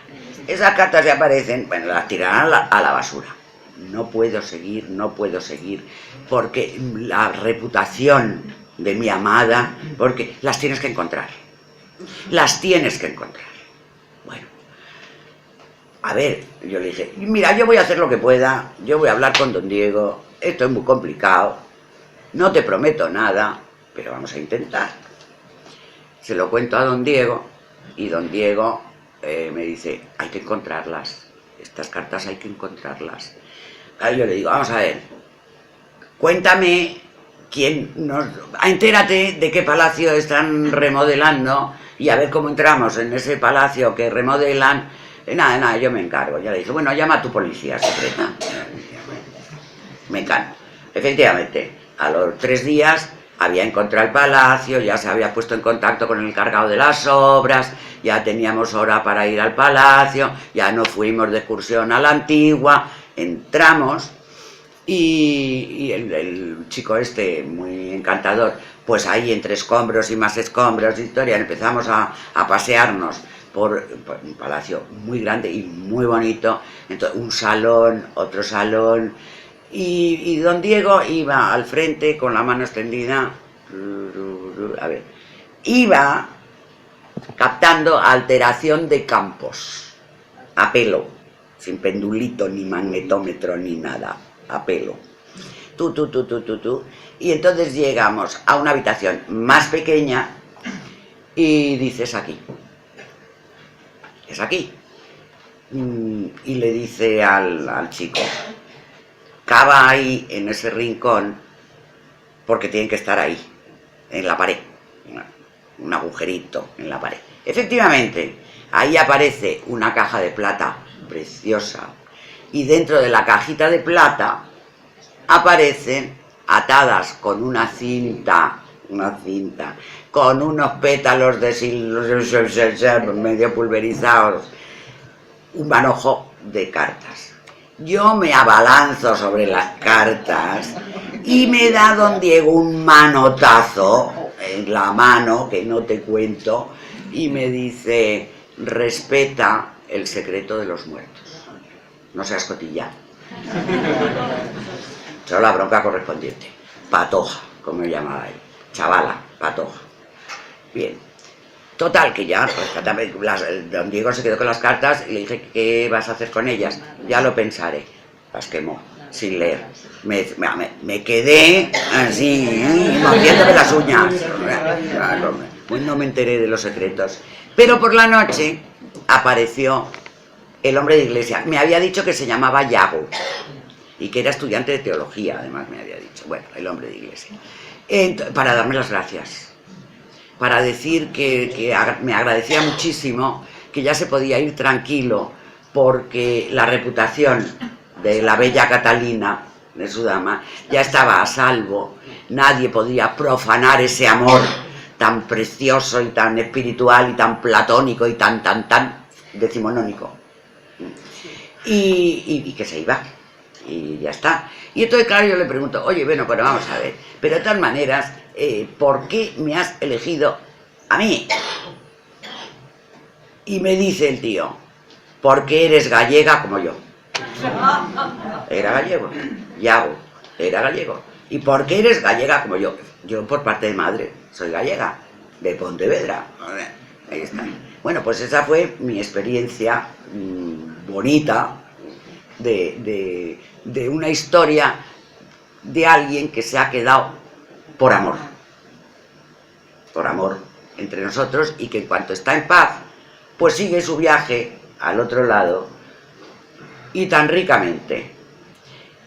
Esas cartas ya aparecen, bueno, las tirarán a la basura. No puedo seguir, porque la reputación de mi amada, porque las tienes que encontrar. Bueno, a ver, yo le dije, mira, yo voy a hacer lo que pueda, yo voy a hablar con don Diego, esto es muy complicado, no te prometo nada, pero vamos a intentar. Se lo cuento a don Diego, y don Diego me dice, hay que encontrarlas, estas cartas hay que encontrarlas. Ahí yo le digo, vamos a ver, cuéntame entérate de qué palacio están remodelando y a ver cómo entramos en ese palacio que remodelan. Nada, yo me encargo. Ya le dije, bueno, llama a tu policía secreta. Me encargo. Efectivamente, a los 3 días había encontrado el palacio, ya se había puesto en contacto con el encargado de las obras, ya teníamos hora para ir al palacio, ya nos fuimos de excursión a la Antigua, entramos y el chico este, muy encantador, pues ahí entre escombros y más escombros, historia, empezamos a pasearnos por un palacio muy grande y muy bonito, entonces, un salón, otro salón, y don Diego iba al frente con la mano extendida, a ver, iba captando alteración de campos, a pelo, sin pendulito, ni magnetómetro, ni nada, a pelo. Y entonces llegamos a una habitación más pequeña y dices aquí. Es aquí. Y le dice al chico, cava ahí en ese rincón porque tienen que estar ahí, en la pared, un agujerito en la pared. Efectivamente, ahí aparece una caja de plata preciosa y dentro de la cajita de plata aparecen atadas con una cinta, con unos pétalos de medio pulverizados, un manojo de cartas. Yo me abalanzo sobre las cartas y me da don Diego un manotazo en la mano, que no te cuento, y me dice, respeta el secreto de los muertos, no seas cotillán. Solo la bronca correspondiente, patoja, como me llamaba él, chavala, patoja. Bien, total, que ya, don Diego se quedó con las cartas y le dije, ¿qué vas a hacer con ellas? Ya lo pensaré. Las quemó, sin leer. Me quedé así, mordiéndome las uñas. Pues no me enteré de los secretos. Pero por la noche apareció el hombre de iglesia. Me había dicho que se llamaba Yago y que era estudiante de teología, además me había dicho. Bueno, el hombre de iglesia. Para darme las gracias. Para decir que me agradecía muchísimo, que ya se podía ir tranquilo, porque la reputación de la bella Catalina, de su dama, ya estaba a salvo, nadie podía profanar ese amor tan precioso y tan espiritual y tan platónico y tan decimonónico. Y que se iba, y ya está. Y entonces, claro, yo le pregunto, oye, bueno, pero vamos a ver, pero de todas maneras, ¿por qué me has elegido a mí? Y me dice el tío, porque eres gallega como yo. Era gallego, Yago, era gallego. ¿Y por qué eres gallega como yo? Yo por parte de madre soy gallega, de Pontevedra. Ahí está. Bueno, pues esa fue mi experiencia bonita de una historia de alguien que se ha quedado por amor entre nosotros, y que en cuanto está en paz, pues sigue su viaje al otro lado, y tan ricamente.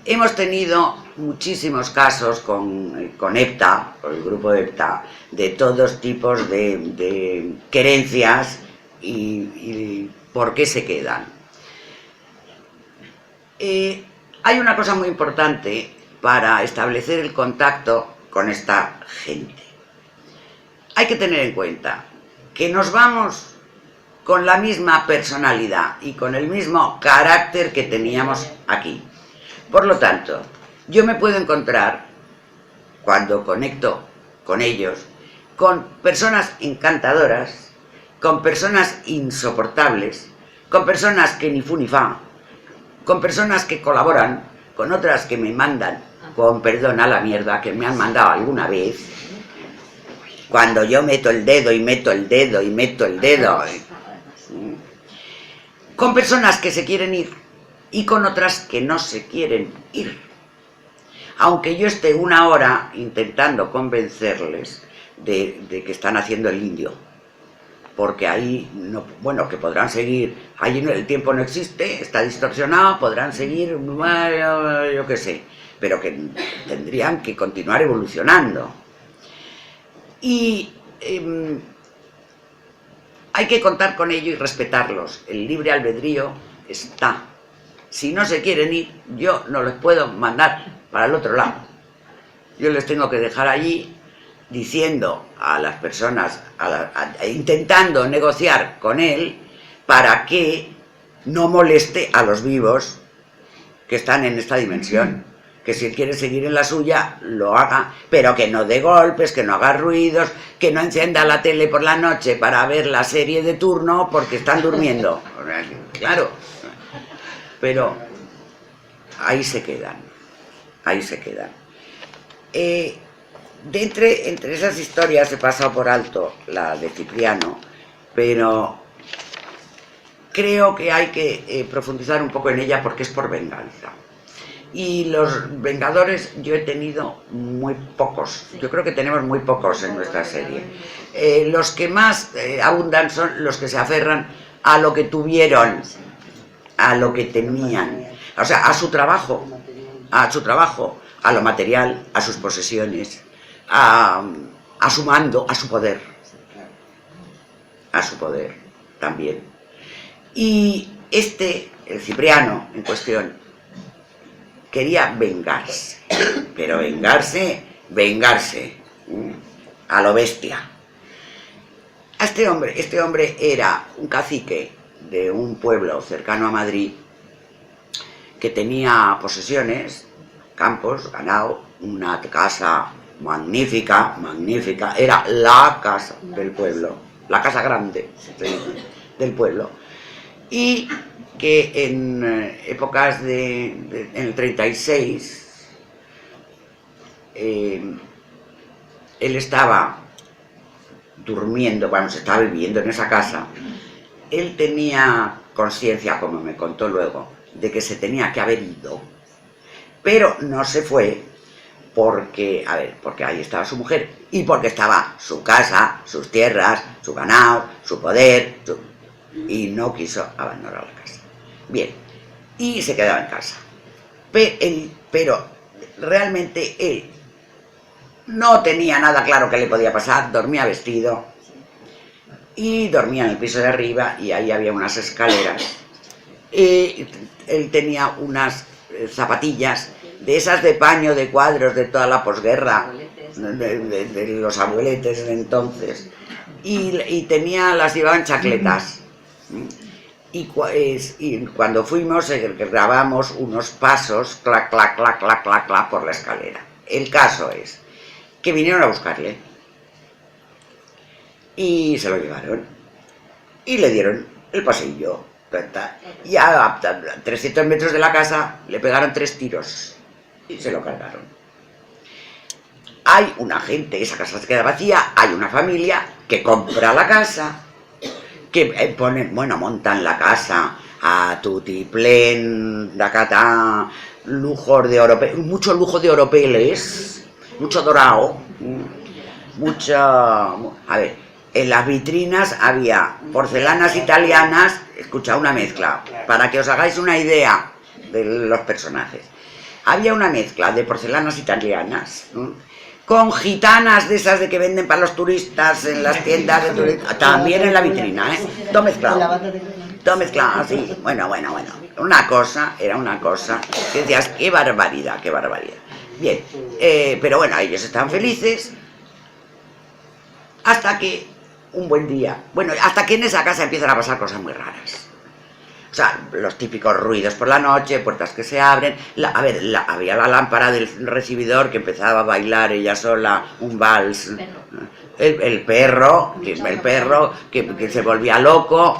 Hemos tenido muchísimos casos con EPTA, con el grupo EPTA, de todos tipos de querencias y por qué se quedan. Hay una cosa muy importante para establecer el contacto con esta gente. Hay que tener en cuenta que nos vamos con la misma personalidad y con el mismo carácter que teníamos aquí. Por lo tanto, yo me puedo encontrar, cuando conecto con ellos, con personas encantadoras, con personas insoportables, con personas que ni fu ni fa, con personas que colaboran, con otras que me mandan, con perdón a la mierda, que me han mandado alguna vez, cuando yo meto el dedo y meto el dedo y meto el dedo, con personas que se quieren ir y con otras que no se quieren ir. Aunque yo esté una hora intentando convencerles de que están haciendo el indio, porque ahí, no, bueno, que podrán seguir, allí el tiempo no existe, está distorsionado, podrán seguir, yo qué sé, pero que tendrían que continuar evolucionando. Y hay que contar con ello y respetarlos. El libre albedrío está. Si no se quieren ir, yo no les puedo mandar para el otro lado. Yo les tengo que dejar allí diciendo a las personas, intentando negociar con él para que no moleste a los vivos que están en esta dimensión. Que si él quiere seguir en la suya, lo haga, pero que no dé golpes, que no haga ruidos, que no encienda la tele por la noche para ver la serie de turno porque están durmiendo. Claro, pero ahí se quedan, ahí se quedan. Entre esas historias he pasado por alto la de Cipriano, pero creo que hay que profundizar un poco en ella porque es por venganza. Y los Vengadores yo he tenido muy pocos, yo creo que tenemos muy pocos en nuestra serie. Los que más abundan son los que se aferran a lo que tuvieron, a lo que tenían, o sea, a su trabajo, a lo material, a sus posesiones, a su mando, a su poder también. Y el Cipriano en cuestión, quería vengarse, pero vengarse, a lo bestia. Este hombre era un cacique de un pueblo cercano a Madrid que tenía posesiones, campos, ganado, una casa magnífica, era la casa del pueblo, la casa grande del pueblo, y que en épocas en el 36 él estaba durmiendo, estaba viviendo en esa casa. Él tenía conciencia, como me contó luego, de que se tenía que haber ido, pero no se fue porque ahí estaba su mujer y porque estaba su casa, sus tierras, su ganado, su poder, y no quiso abandonar la casa. Bien, y se quedaba en casa. Pero realmente él no tenía nada claro que le podía pasar, dormía vestido y dormía en el piso de arriba y ahí había unas escaleras. Él tenía unas zapatillas de esas de paño de cuadros de toda la posguerra, de los abueletes de entonces, y las llevaban chacletas. Y cuando fuimos grabamos unos pasos, clac, clac, clac, clac, clac, clac, por la escalera. El caso es que vinieron a buscarle y se lo llevaron y le dieron el pasillo. Y a 300 metros de la casa le pegaron 3 tiros y se lo cargaron. Hay una gente, esa casa se queda vacía, hay una familia que compra la casa, que montan la casa a tutiplén, dacatá, lujos de oro, mucho lujo de oropeles, mucho dorado, en las vitrinas había porcelanas italianas, escucha, una mezcla, para que os hagáis una idea de los personajes. Había una mezcla de porcelanas italianas, con gitanas de esas de que venden para los turistas en las tiendas de turistas, también en la vitrina, todo mezclado, así, bueno, era una cosa que decías, qué barbaridad, bien, pero bueno, ellos estaban felices, hasta que un buen día. Bueno, hasta que en esa casa empiezan a pasar cosas muy raras. O sea, los típicos ruidos por la noche, puertas que se abren. Había la lámpara del recibidor que empezaba a bailar ella sola un vals. El perro que se volvía loco.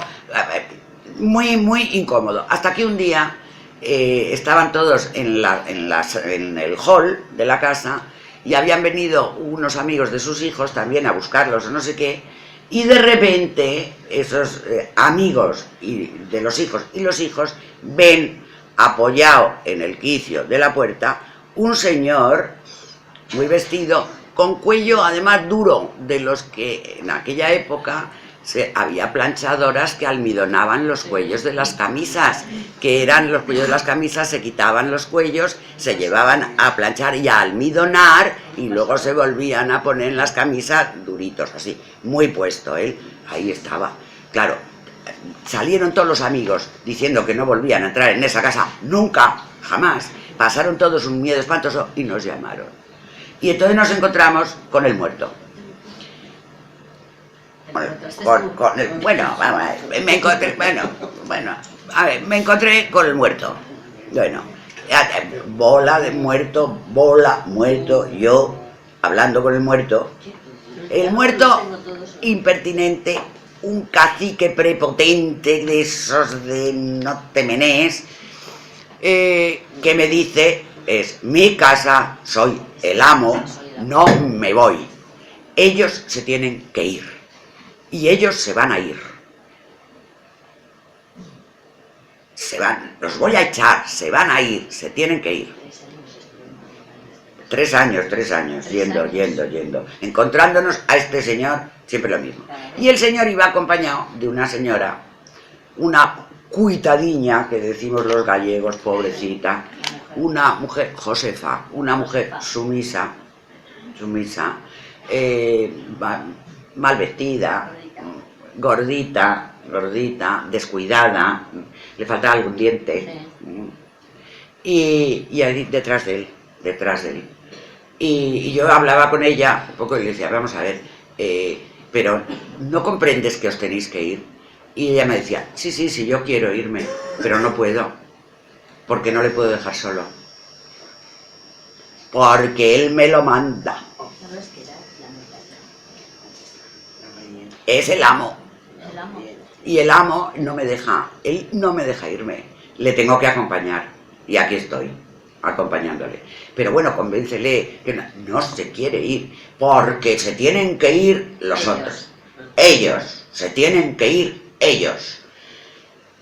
Muy, muy incómodo. Hasta que un día estaban todos en el hall de la casa y habían venido unos amigos de sus hijos también a buscarlos o no sé qué. Y de repente esos amigos de los hijos y los hijos ven apoyado en el quicio de la puerta un señor muy vestido, con cuello además duro, de los que en aquella época había planchadoras que almidonaban los cuellos de las camisas, que eran los cuellos de las camisas, se quitaban los cuellos, se llevaban a planchar y a almidonar y luego se volvían a poner en las camisas duritos, así, muy puesto él, ahí estaba. Claro, salieron todos los amigos diciendo que no volvían a entrar en esa casa, nunca, jamás, pasaron todos un miedo espantoso y nos llamaron. Y entonces nos encontramos con el muerto. Me encontré con el muerto. Bueno, bola de muerto, muerto, yo hablando con el muerto impertinente, un cacique prepotente de esos de no te menees, que me dice, es mi casa, soy el amo, no me voy. Ellos se tienen que ir. Y ellos se van a ir. Se van, los voy a echar, se van a ir, se tienen que ir. 3 años, yendo. Encontrándonos a este señor, siempre lo mismo. Y el señor iba acompañado de una señora, una cuitadiña, que decimos los gallegos, pobrecita, una mujer, Josefa, una mujer sumisa, mal vestida, gordita, descuidada, le faltaba algún diente, y ahí detrás de él. Y yo hablaba con ella un poco y le decía, vamos a ver, pero ¿no comprendes que os tenéis que ir? Y ella me decía, sí, yo quiero irme, pero no puedo, porque no le puedo dejar solo, porque él me lo manda. Es el amo. Y el amo no me deja, él no me deja irme, le tengo que acompañar. Y aquí estoy, acompañándole. Pero bueno, convéncele que no se quiere ir, porque se tienen que ir los otros. Ellos, se tienen que ir ellos.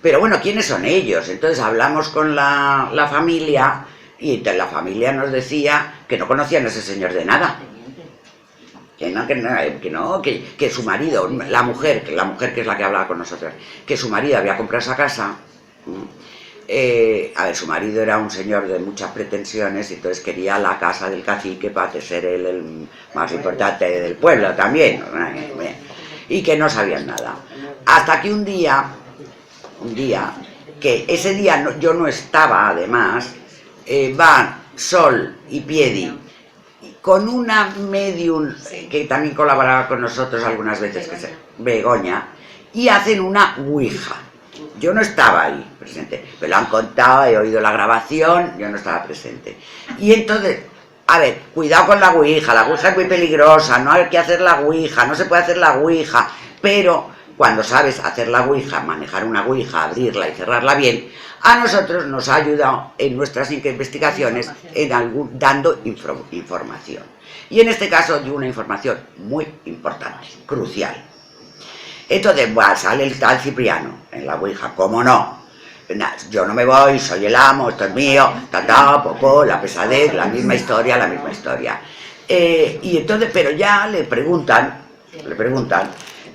Pero bueno, ¿quiénes son ellos? Entonces hablamos con la familia, y la familia nos decía que no conocían a ese señor de nada. Que su marido, la mujer que es la que hablaba con nosotros, que su marido había comprado esa casa. Su marido era un señor de muchas pretensiones y entonces quería la casa del cacique para ser él el más importante del pueblo también, y que no sabían nada. Hasta que un día, que ese día yo no estaba además, van Sol y Piedi con una medium que también colaboraba con nosotros algunas veces, que es Begoña, y hacen una ouija. Yo no estaba ahí presente, me lo han contado, he oído la grabación, yo no estaba presente. Y entonces, a ver, cuidado con la ouija es muy peligrosa, no hay que hacer la ouija, no se puede hacer la ouija, pero cuando sabes hacer la ouija, manejar una ouija, abrirla y cerrarla bien, a nosotros nos ha ayudado en nuestras investigaciones dando información. Y en este caso dio una información muy importante, crucial. Entonces sale el tal Cipriano en la ouija, ¿cómo no? Yo no me voy, soy el amo, esto es mío, la pesadez, la misma historia. Y entonces, pero ya le preguntan,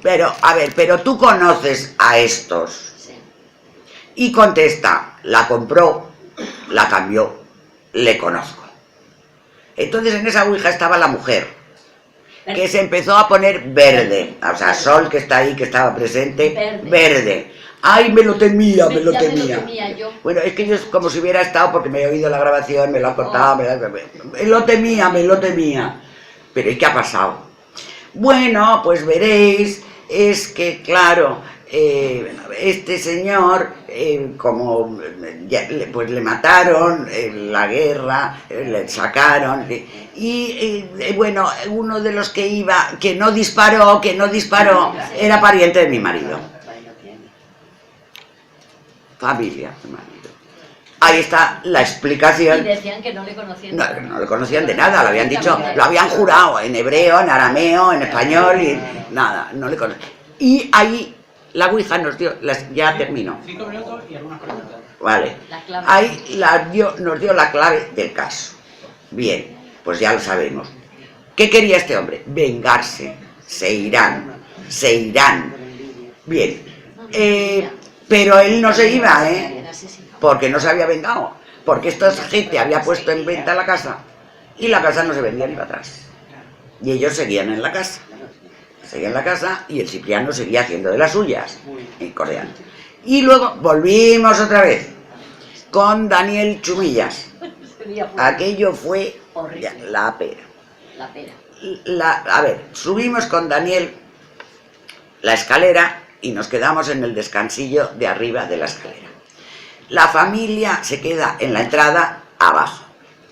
pero a ver, pero tú conoces a estos. Y contesta, la compró, la cambió, le conozco. Entonces en esa ouija estaba la mujer, que se empezó a poner verde, o sea, Sol, que está ahí, que estaba presente, verde. ¡Ay, me lo temía! Bueno, es que yo es como si hubiera estado, porque me he oído la grabación, me lo ha contado, me lo temía. Pero ¿y qué ha pasado? Bueno, pues veréis es que, claro, este señor, como pues le mataron en la guerra, le sacaron, y bueno, uno de los que iba, que no disparó, era pariente de mi marido. Familia de mi marido. Ahí está la explicación. Y decían que no le conocían. No le conocían de nada, lo habían dicho, lo habían jurado en hebreo, en arameo, en español y nada, no le conocían. Y ahí la Ouija nos dio, ya terminó. 5 minutos y algunas preguntas. Vale. Ahí nos dio la clave del caso. Bien, pues ya lo sabemos. ¿Qué quería este hombre? Vengarse. Se irán. Bien. Pero él no se iba, porque no se había vengado. Porque esta gente había puesto en venta la casa y la casa no se vendía ni para atrás. Y ellos seguían en la casa. Y el Cipriano seguía haciendo de las suyas, en coreano. Y luego volvimos otra vez con Daniel Chumillas. Aquello fue la pera. A ver, subimos con Daniel la escalera y nos quedamos en el descansillo de arriba de la escalera. La familia se queda en la entrada abajo,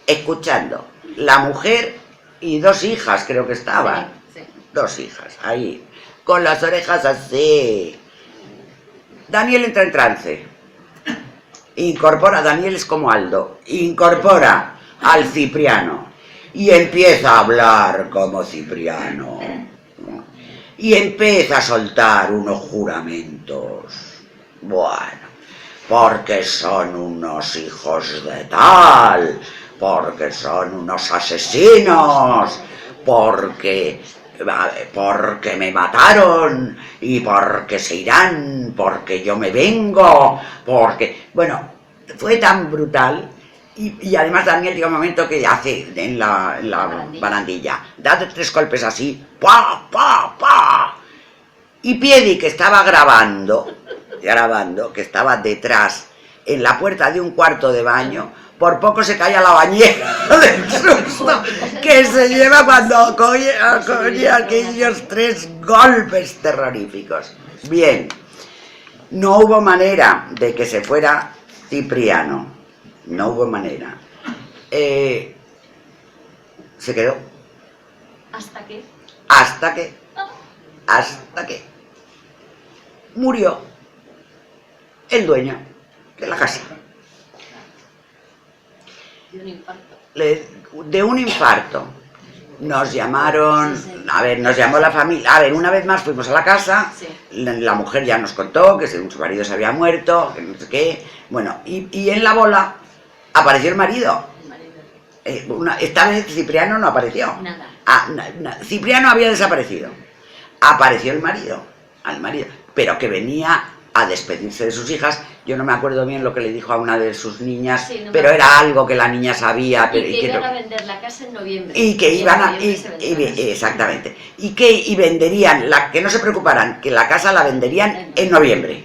escuchando. La mujer y 2 hijas creo que estaban. Sí. 2 hijas, ahí, con las orejas así. Daniel entra en trance. Daniel es como Aldo, incorpora al Cipriano y empieza a hablar como Cipriano. Y empieza a soltar unos juramentos. Bueno, porque son unos hijos de tal, porque son unos asesinos, porque me mataron y porque se irán, porque yo me vengo, porque... Bueno, fue tan brutal y además Daniel llega un momento que hace en la barandilla, da 3 golpes así, ¡pa, pa, pa! Y Piedi, que estaba grabando, que estaba detrás, en la puerta de un cuarto de baño, por poco se cae a la bañera del susto que se lleva cuando coge aquellos 3 golpes terroríficos. Bien, no hubo manera de que se fuera Cipriano, no hubo manera. Se quedó. ¿Hasta qué? Hasta que murió el dueño de la casa. De un infarto. De un infarto. Nos llamaron, nos llamó la familia. Una vez más fuimos a la casa, sí. La mujer ya nos contó que su marido se había muerto, que no sé qué. Bueno, y en la bola apareció el marido. Esta vez Cipriano no apareció. Nada. Cipriano había desaparecido. Apareció el marido, pero que venía a despedirse de sus hijas. Yo no me acuerdo bien lo que le dijo a una de sus niñas, sí, pero era algo que la niña sabía. Y que iban a vender la casa en noviembre. Y que iban a... exactamente. Y venderían, que no se preocuparan, que la casa la venderían en noviembre.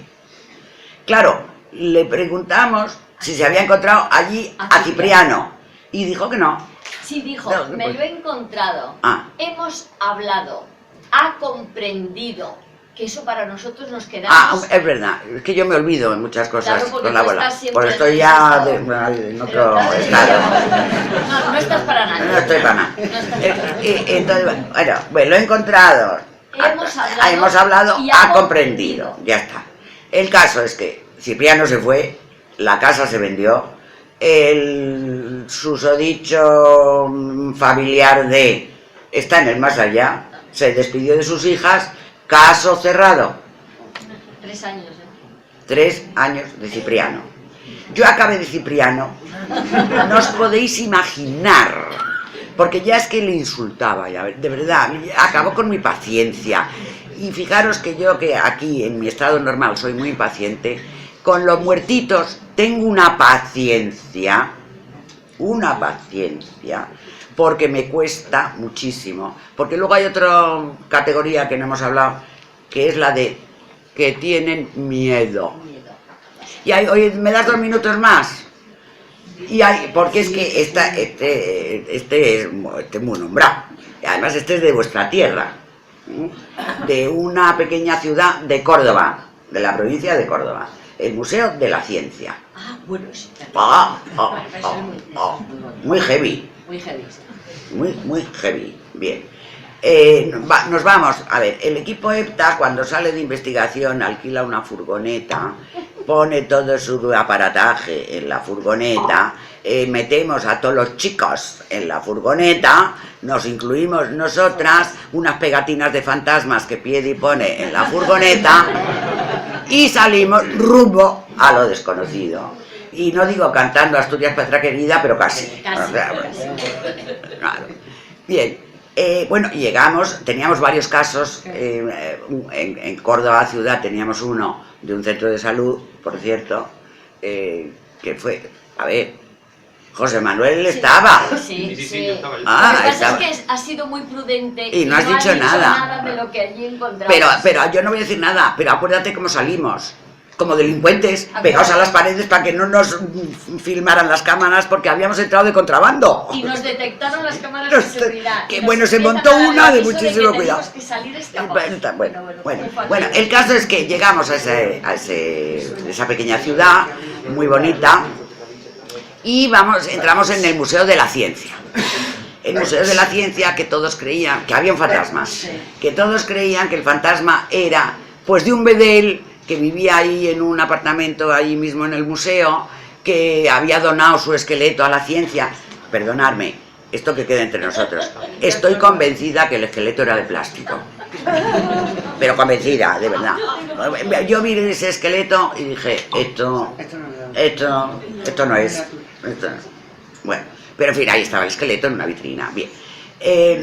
Claro, le preguntamos si se había encontrado allí a Cipriano. Y dijo que no. Sí, dijo, me lo he encontrado. Hemos hablado, ha comprendido. Que eso para nosotros nos quedamos... es verdad, es que yo me olvido en muchas cosas, claro, con la bola. Porque estoy ya en otro estado. No estás para nada. No estoy para nada. Entonces, bueno, lo he encontrado. Hemos hablado, ha comprendido. Ya está. El caso es que Cipriano se fue, la casa se vendió, el susodicho familiar está en el más allá, se despidió de sus hijas. Caso cerrado. 3 años, 3 años de Cipriano. Yo acabé de Cipriano, no os podéis imaginar, porque ya es que le insultaba, ya, de verdad, acabó con mi paciencia. Y fijaros que yo, que aquí en mi estado normal soy muy impaciente, con los muertitos tengo una paciencia, porque me cuesta muchísimo. Porque luego hay otra categoría que no hemos hablado, que es la de que tienen miedo. Y oye, ¿me das 2 minutos más? Porque es que este es muy nombrado. Y además este es de vuestra tierra. de una pequeña ciudad de Córdoba, de la provincia de Córdoba, el Museo de la Ciencia. Ah, bueno, sí. Muy heavy. Muy heavy. Muy heavy. Bien. Nos vamos. A ver, el equipo EPTA, cuando sale de investigación, alquila una furgoneta, pone todo su aparataje en la furgoneta, metemos a todos los chicos en la furgoneta, nos incluimos nosotras, unas pegatinas de fantasmas que Piedi pone en la furgoneta y salimos rumbo a lo desconocido. Y no digo cantando Asturias Patria Querida, pero casi. Casi. Claro. Bien. Bueno, llegamos, teníamos varios casos, en Córdoba ciudad teníamos uno de un centro de salud, por cierto, que fue, a ver, José Manuel estaba. Sí. Yo estaba. Lo que pasa es que has sido muy prudente y no has dicho nada de lo que allí encontramos. Pero yo no voy a decir nada, pero acuérdate cómo salimos. Como delincuentes, pegados a las paredes para que no nos filmaran las cámaras porque habíamos entrado de contrabando. Y nos detectaron las cámaras de seguridad. Que bueno, se montó una de muchísimo cuidado. Bueno, el caso es que llegamos a esa pequeña ciudad, muy bonita, y entramos en el Museo de la Ciencia. El Museo de la Ciencia, que todos creían que había un fantasma, que todos creían que el fantasma era pues de un bedel que vivía ahí en un apartamento, ahí mismo en el museo, que había donado su esqueleto a la ciencia. Perdonadme, esto que queda entre nosotros. Estoy convencida que el esqueleto era de plástico. Pero convencida, de verdad. Yo vi ese esqueleto y dije, esto no es. Bueno, pero en fin, ahí estaba el esqueleto en una vitrina. Bien.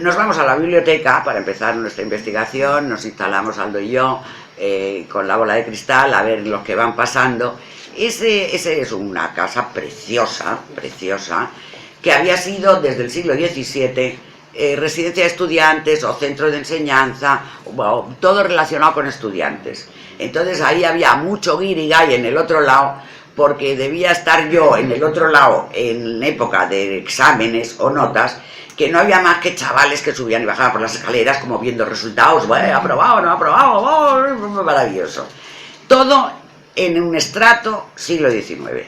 Nos vamos a la biblioteca para empezar nuestra investigación, nos instalamos Aldo y yo, con la bola de cristal a ver los que van pasando. Ese es una casa preciosa, que había sido desde el siglo XVII residencia de estudiantes o centro de enseñanza, todo relacionado con estudiantes. Entonces ahí había mucho guirigay en el otro lado, porque debía estar yo en el otro lado en época de exámenes o notas, que no había más que chavales que subían y bajaban por las escaleras como viendo resultados, aprobado, no aprobado, maravilloso. Todo en un estrato siglo XIX.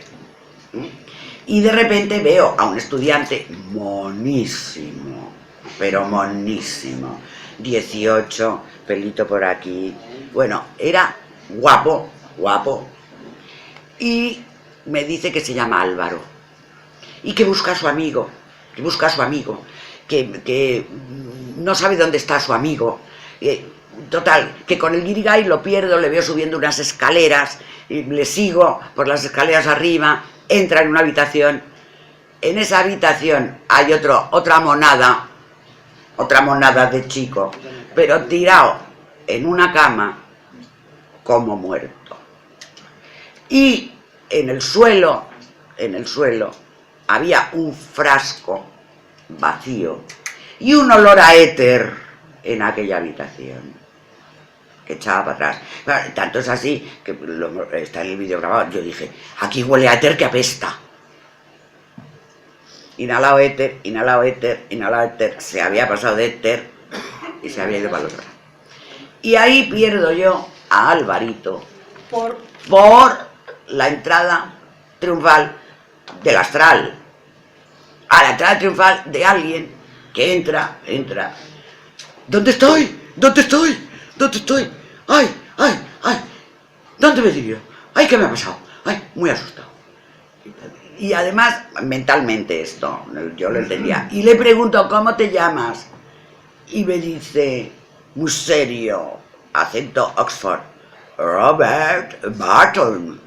Y de repente veo a un estudiante monísimo, pero monísimo, 18, pelito por aquí, bueno, era guapo, y me dice que se llama Álvaro, y que busca a su amigo, que no sabe dónde está su amigo. Total, que con el guirigay lo pierdo, le veo subiendo unas escaleras, y le sigo por las escaleras arriba, entra en una habitación. En esa habitación hay otra monada de chico, pero tirado en una cama como muerto. Y en el suelo había un frasco vacío y un olor a éter en aquella habitación que echaba para atrás. Claro, tanto es así que está en el vídeo grabado. Yo dije, aquí huele a éter que apesta. Inhalado éter, se había pasado de éter y se había ido para el otro lado. Y ahí pierdo yo a Alvarito por la entrada triunfal del astral. A la entrada triunfal de alguien que entra. ¿Dónde estoy? ¡Ay! ¿Dónde me dirijo? ¡Ay, qué me ha pasado! ¡Ay, muy asustado! Y además, mentalmente esto, yo lo entendía. Y le pregunto, ¿cómo te llamas? Y me dice, muy serio, acento Oxford, Robert Barton.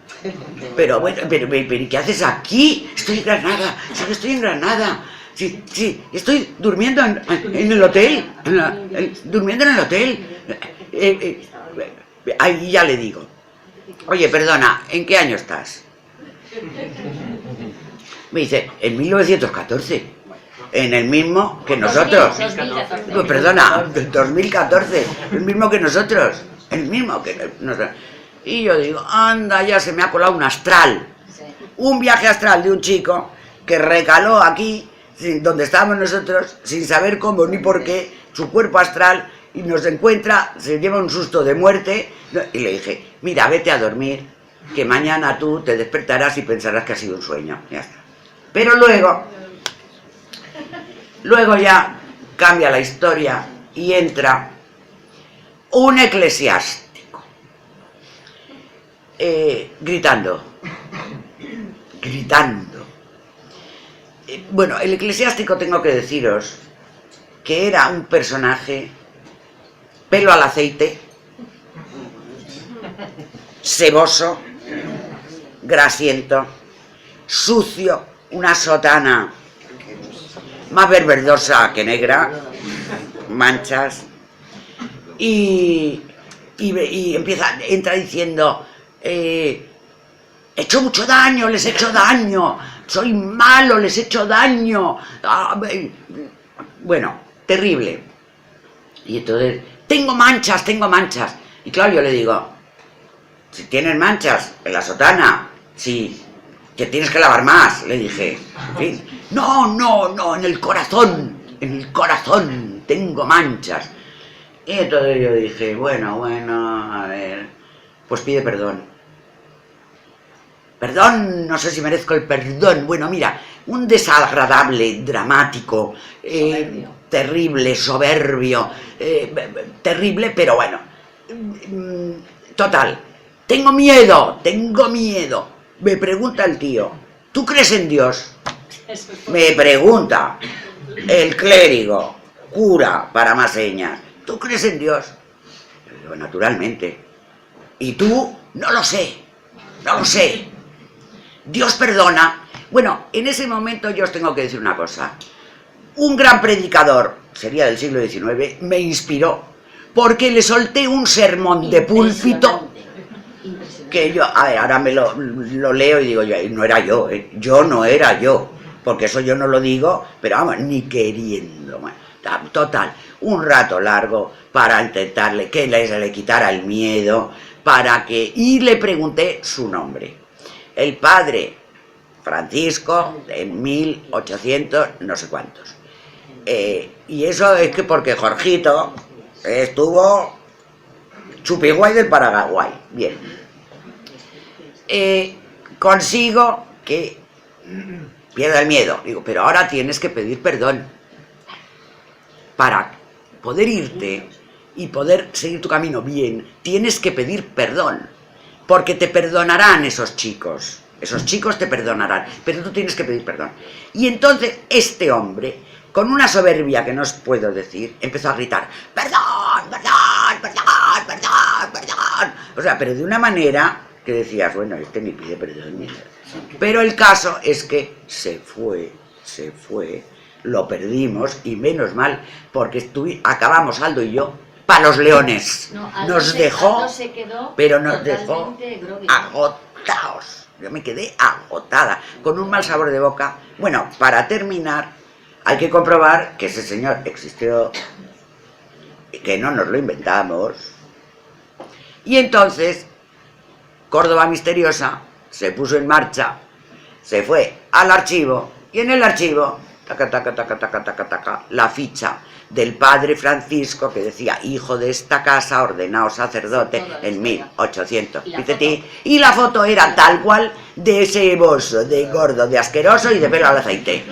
Pero bueno, pero ¿qué haces aquí? Estoy en Granada, sí que estoy en Granada. Sí, estoy durmiendo en el hotel, durmiendo en el hotel. Ahí ya le digo, oye, perdona, ¿en qué año estás? Me dice, en 1914, en el mismo que nosotros. 2014. Pues perdona, 2014, el mismo que nosotros, Y yo digo, anda, ya se me ha colado un astral, un viaje astral de un chico que recaló aquí, donde estábamos nosotros, sin saber cómo ni por qué, su cuerpo astral y nos encuentra, se lleva un susto de muerte, y le dije, mira, vete a dormir, que mañana tú te despertarás y pensarás que ha sido un sueño, ya está. Pero luego ya cambia la historia y entra un eclesiástico, gritando. Bueno, el eclesiástico, tengo que deciros que era un personaje, pelo al aceite, seboso, grasiento, sucio, una sotana más verdosa que negra, manchas, y entra diciendo, he hecho mucho daño, les he hecho daño, soy malo, les he hecho daño. Bueno, terrible. Y entonces, tengo manchas. Y claro, yo le digo, si tienes manchas en la sotana, sí, que tienes que lavar más, le dije. En fin, no, en el corazón tengo manchas. Y entonces yo dije, bueno, a ver, pues pide perdón. Perdón, no sé si merezco el perdón. Bueno, mira, un desagradable, dramático, terrible, soberbio, terrible, pero bueno. Total, tengo miedo. Me pregunta el tío, ¿tú crees en Dios? Me pregunta el clérigo, cura, para más señas, ¿tú crees en Dios? Yo digo, naturalmente. ¿Y tú? No lo sé. Dios perdona. Bueno, en ese momento yo os tengo que decir una cosa. Un gran predicador, sería del siglo XIX, me inspiró, porque le solté un sermón de púlpito que yo, a ver, ahora me lo leo y digo, no era yo, yo no era yo, porque eso yo no lo digo, pero vamos, ni queriendo. Bueno, total, un rato largo para intentarle que le quitara el miedo, y le pregunté su nombre. El padre Francisco, en 1800 no sé cuántos. Y eso es que porque Jorgito estuvo chupiguay del Paraguay. Bien. Consigo que pierda el miedo. Digo, pero ahora tienes que pedir perdón. Para poder irte y poder seguir tu camino bien, tienes que pedir perdón. Porque te perdonarán esos chicos te perdonarán, pero tú tienes que pedir perdón. Y entonces este hombre, con una soberbia que no os puedo decir, empezó a gritar, perdón. O sea, pero de una manera que decías, bueno, este ni pide perdón. Pero el caso es que se fue, lo perdimos, y menos mal, porque acabamos Aldo y yo para los leones. Nos dejó agotados. Yo me quedé agotada, con un mal sabor de boca. Bueno, para terminar, hay que comprobar que ese señor existió, que no nos lo inventamos. Y entonces, Córdoba Misteriosa se puso en marcha, se fue al archivo, y en el archivo, la ficha del padre Francisco, que decía, hijo de esta casa, ordenado sacerdote, en 1800. Y la foto era tal cual de ese bozo, de gordo, de asqueroso y de pelo al aceite.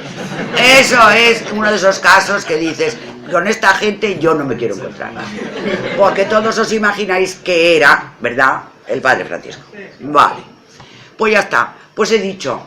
Eso es uno de esos casos que dices, con esta gente yo no me quiero encontrar. Porque todos os imagináis que era, ¿verdad?, el padre Francisco. Vale, pues ya está, pues he dicho.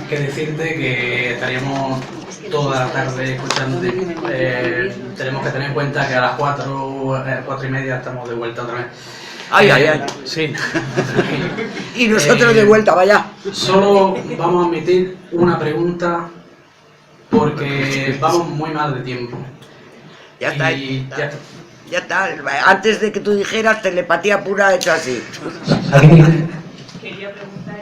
Que decirte que estaríamos toda la tarde escuchándote. Tenemos que tener en cuenta que a las 4:30 estamos de vuelta otra vez. Ay. Sí. Y nosotros de vuelta, vaya. Solo vamos a admitir una pregunta porque vamos muy mal de tiempo. Ya está. Ya está. Antes de que tú dijeras, telepatía pura, hecho así. Quería preguntar,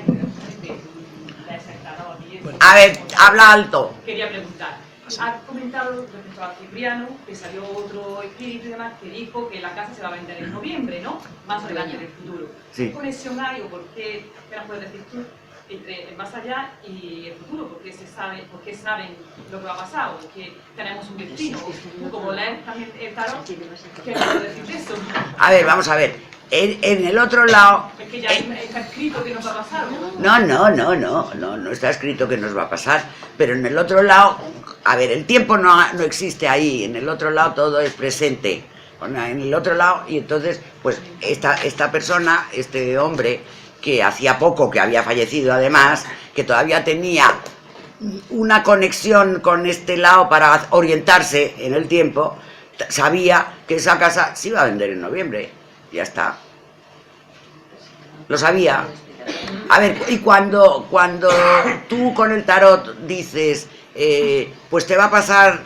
A ver, habla alto. Quería preguntar. Ha comentado respecto a Cipriano que salió otro espíritu y demás que dijo que la casa se va a vender en noviembre, ¿no? Más adelante en el futuro. Sí. ¿Qué conexión hay o qué nos puedes decir tú entre el más allá y el futuro? ¿Por qué saben lo que va a pasar? ¿O que tenemos un destino? ¿O como lees también el tarot? ¿Qué nos puedes decir de eso? A ver, vamos a ver. En el otro lado... Es que ya está escrito que nos va a pasar, ¿no? No está escrito que nos va a pasar, pero en el otro lado, a ver, el tiempo no existe ahí, en el otro lado todo es presente, en el otro lado, y entonces, pues, esta persona, este hombre, que hacía poco que había fallecido además, que todavía tenía una conexión con este lado para orientarse en el tiempo, sabía que esa casa se iba a vender en noviembre. Ya está. Lo sabía. A ver, y cuando tú con el tarot dices, pues te va a pasar,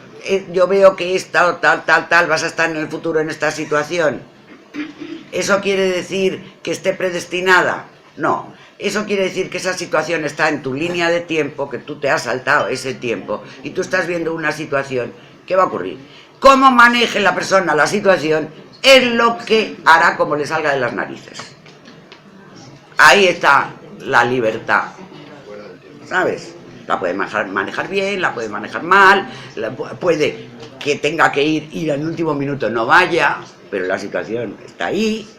yo veo que esta, tal, vas a estar en el futuro en esta situación. ¿Eso quiere decir que esté predestinada? No. Eso quiere decir que esa situación está en tu línea de tiempo, que tú te has saltado ese tiempo y tú estás viendo una situación. ¿Qué va a ocurrir? ¿Cómo maneje la persona la situación? Es lo que hará como le salga de las narices. Ahí está la libertad, ¿sabes? La puede manejar bien, la puede manejar mal, puede que tenga que ir en el último minuto no vaya, pero la situación está ahí.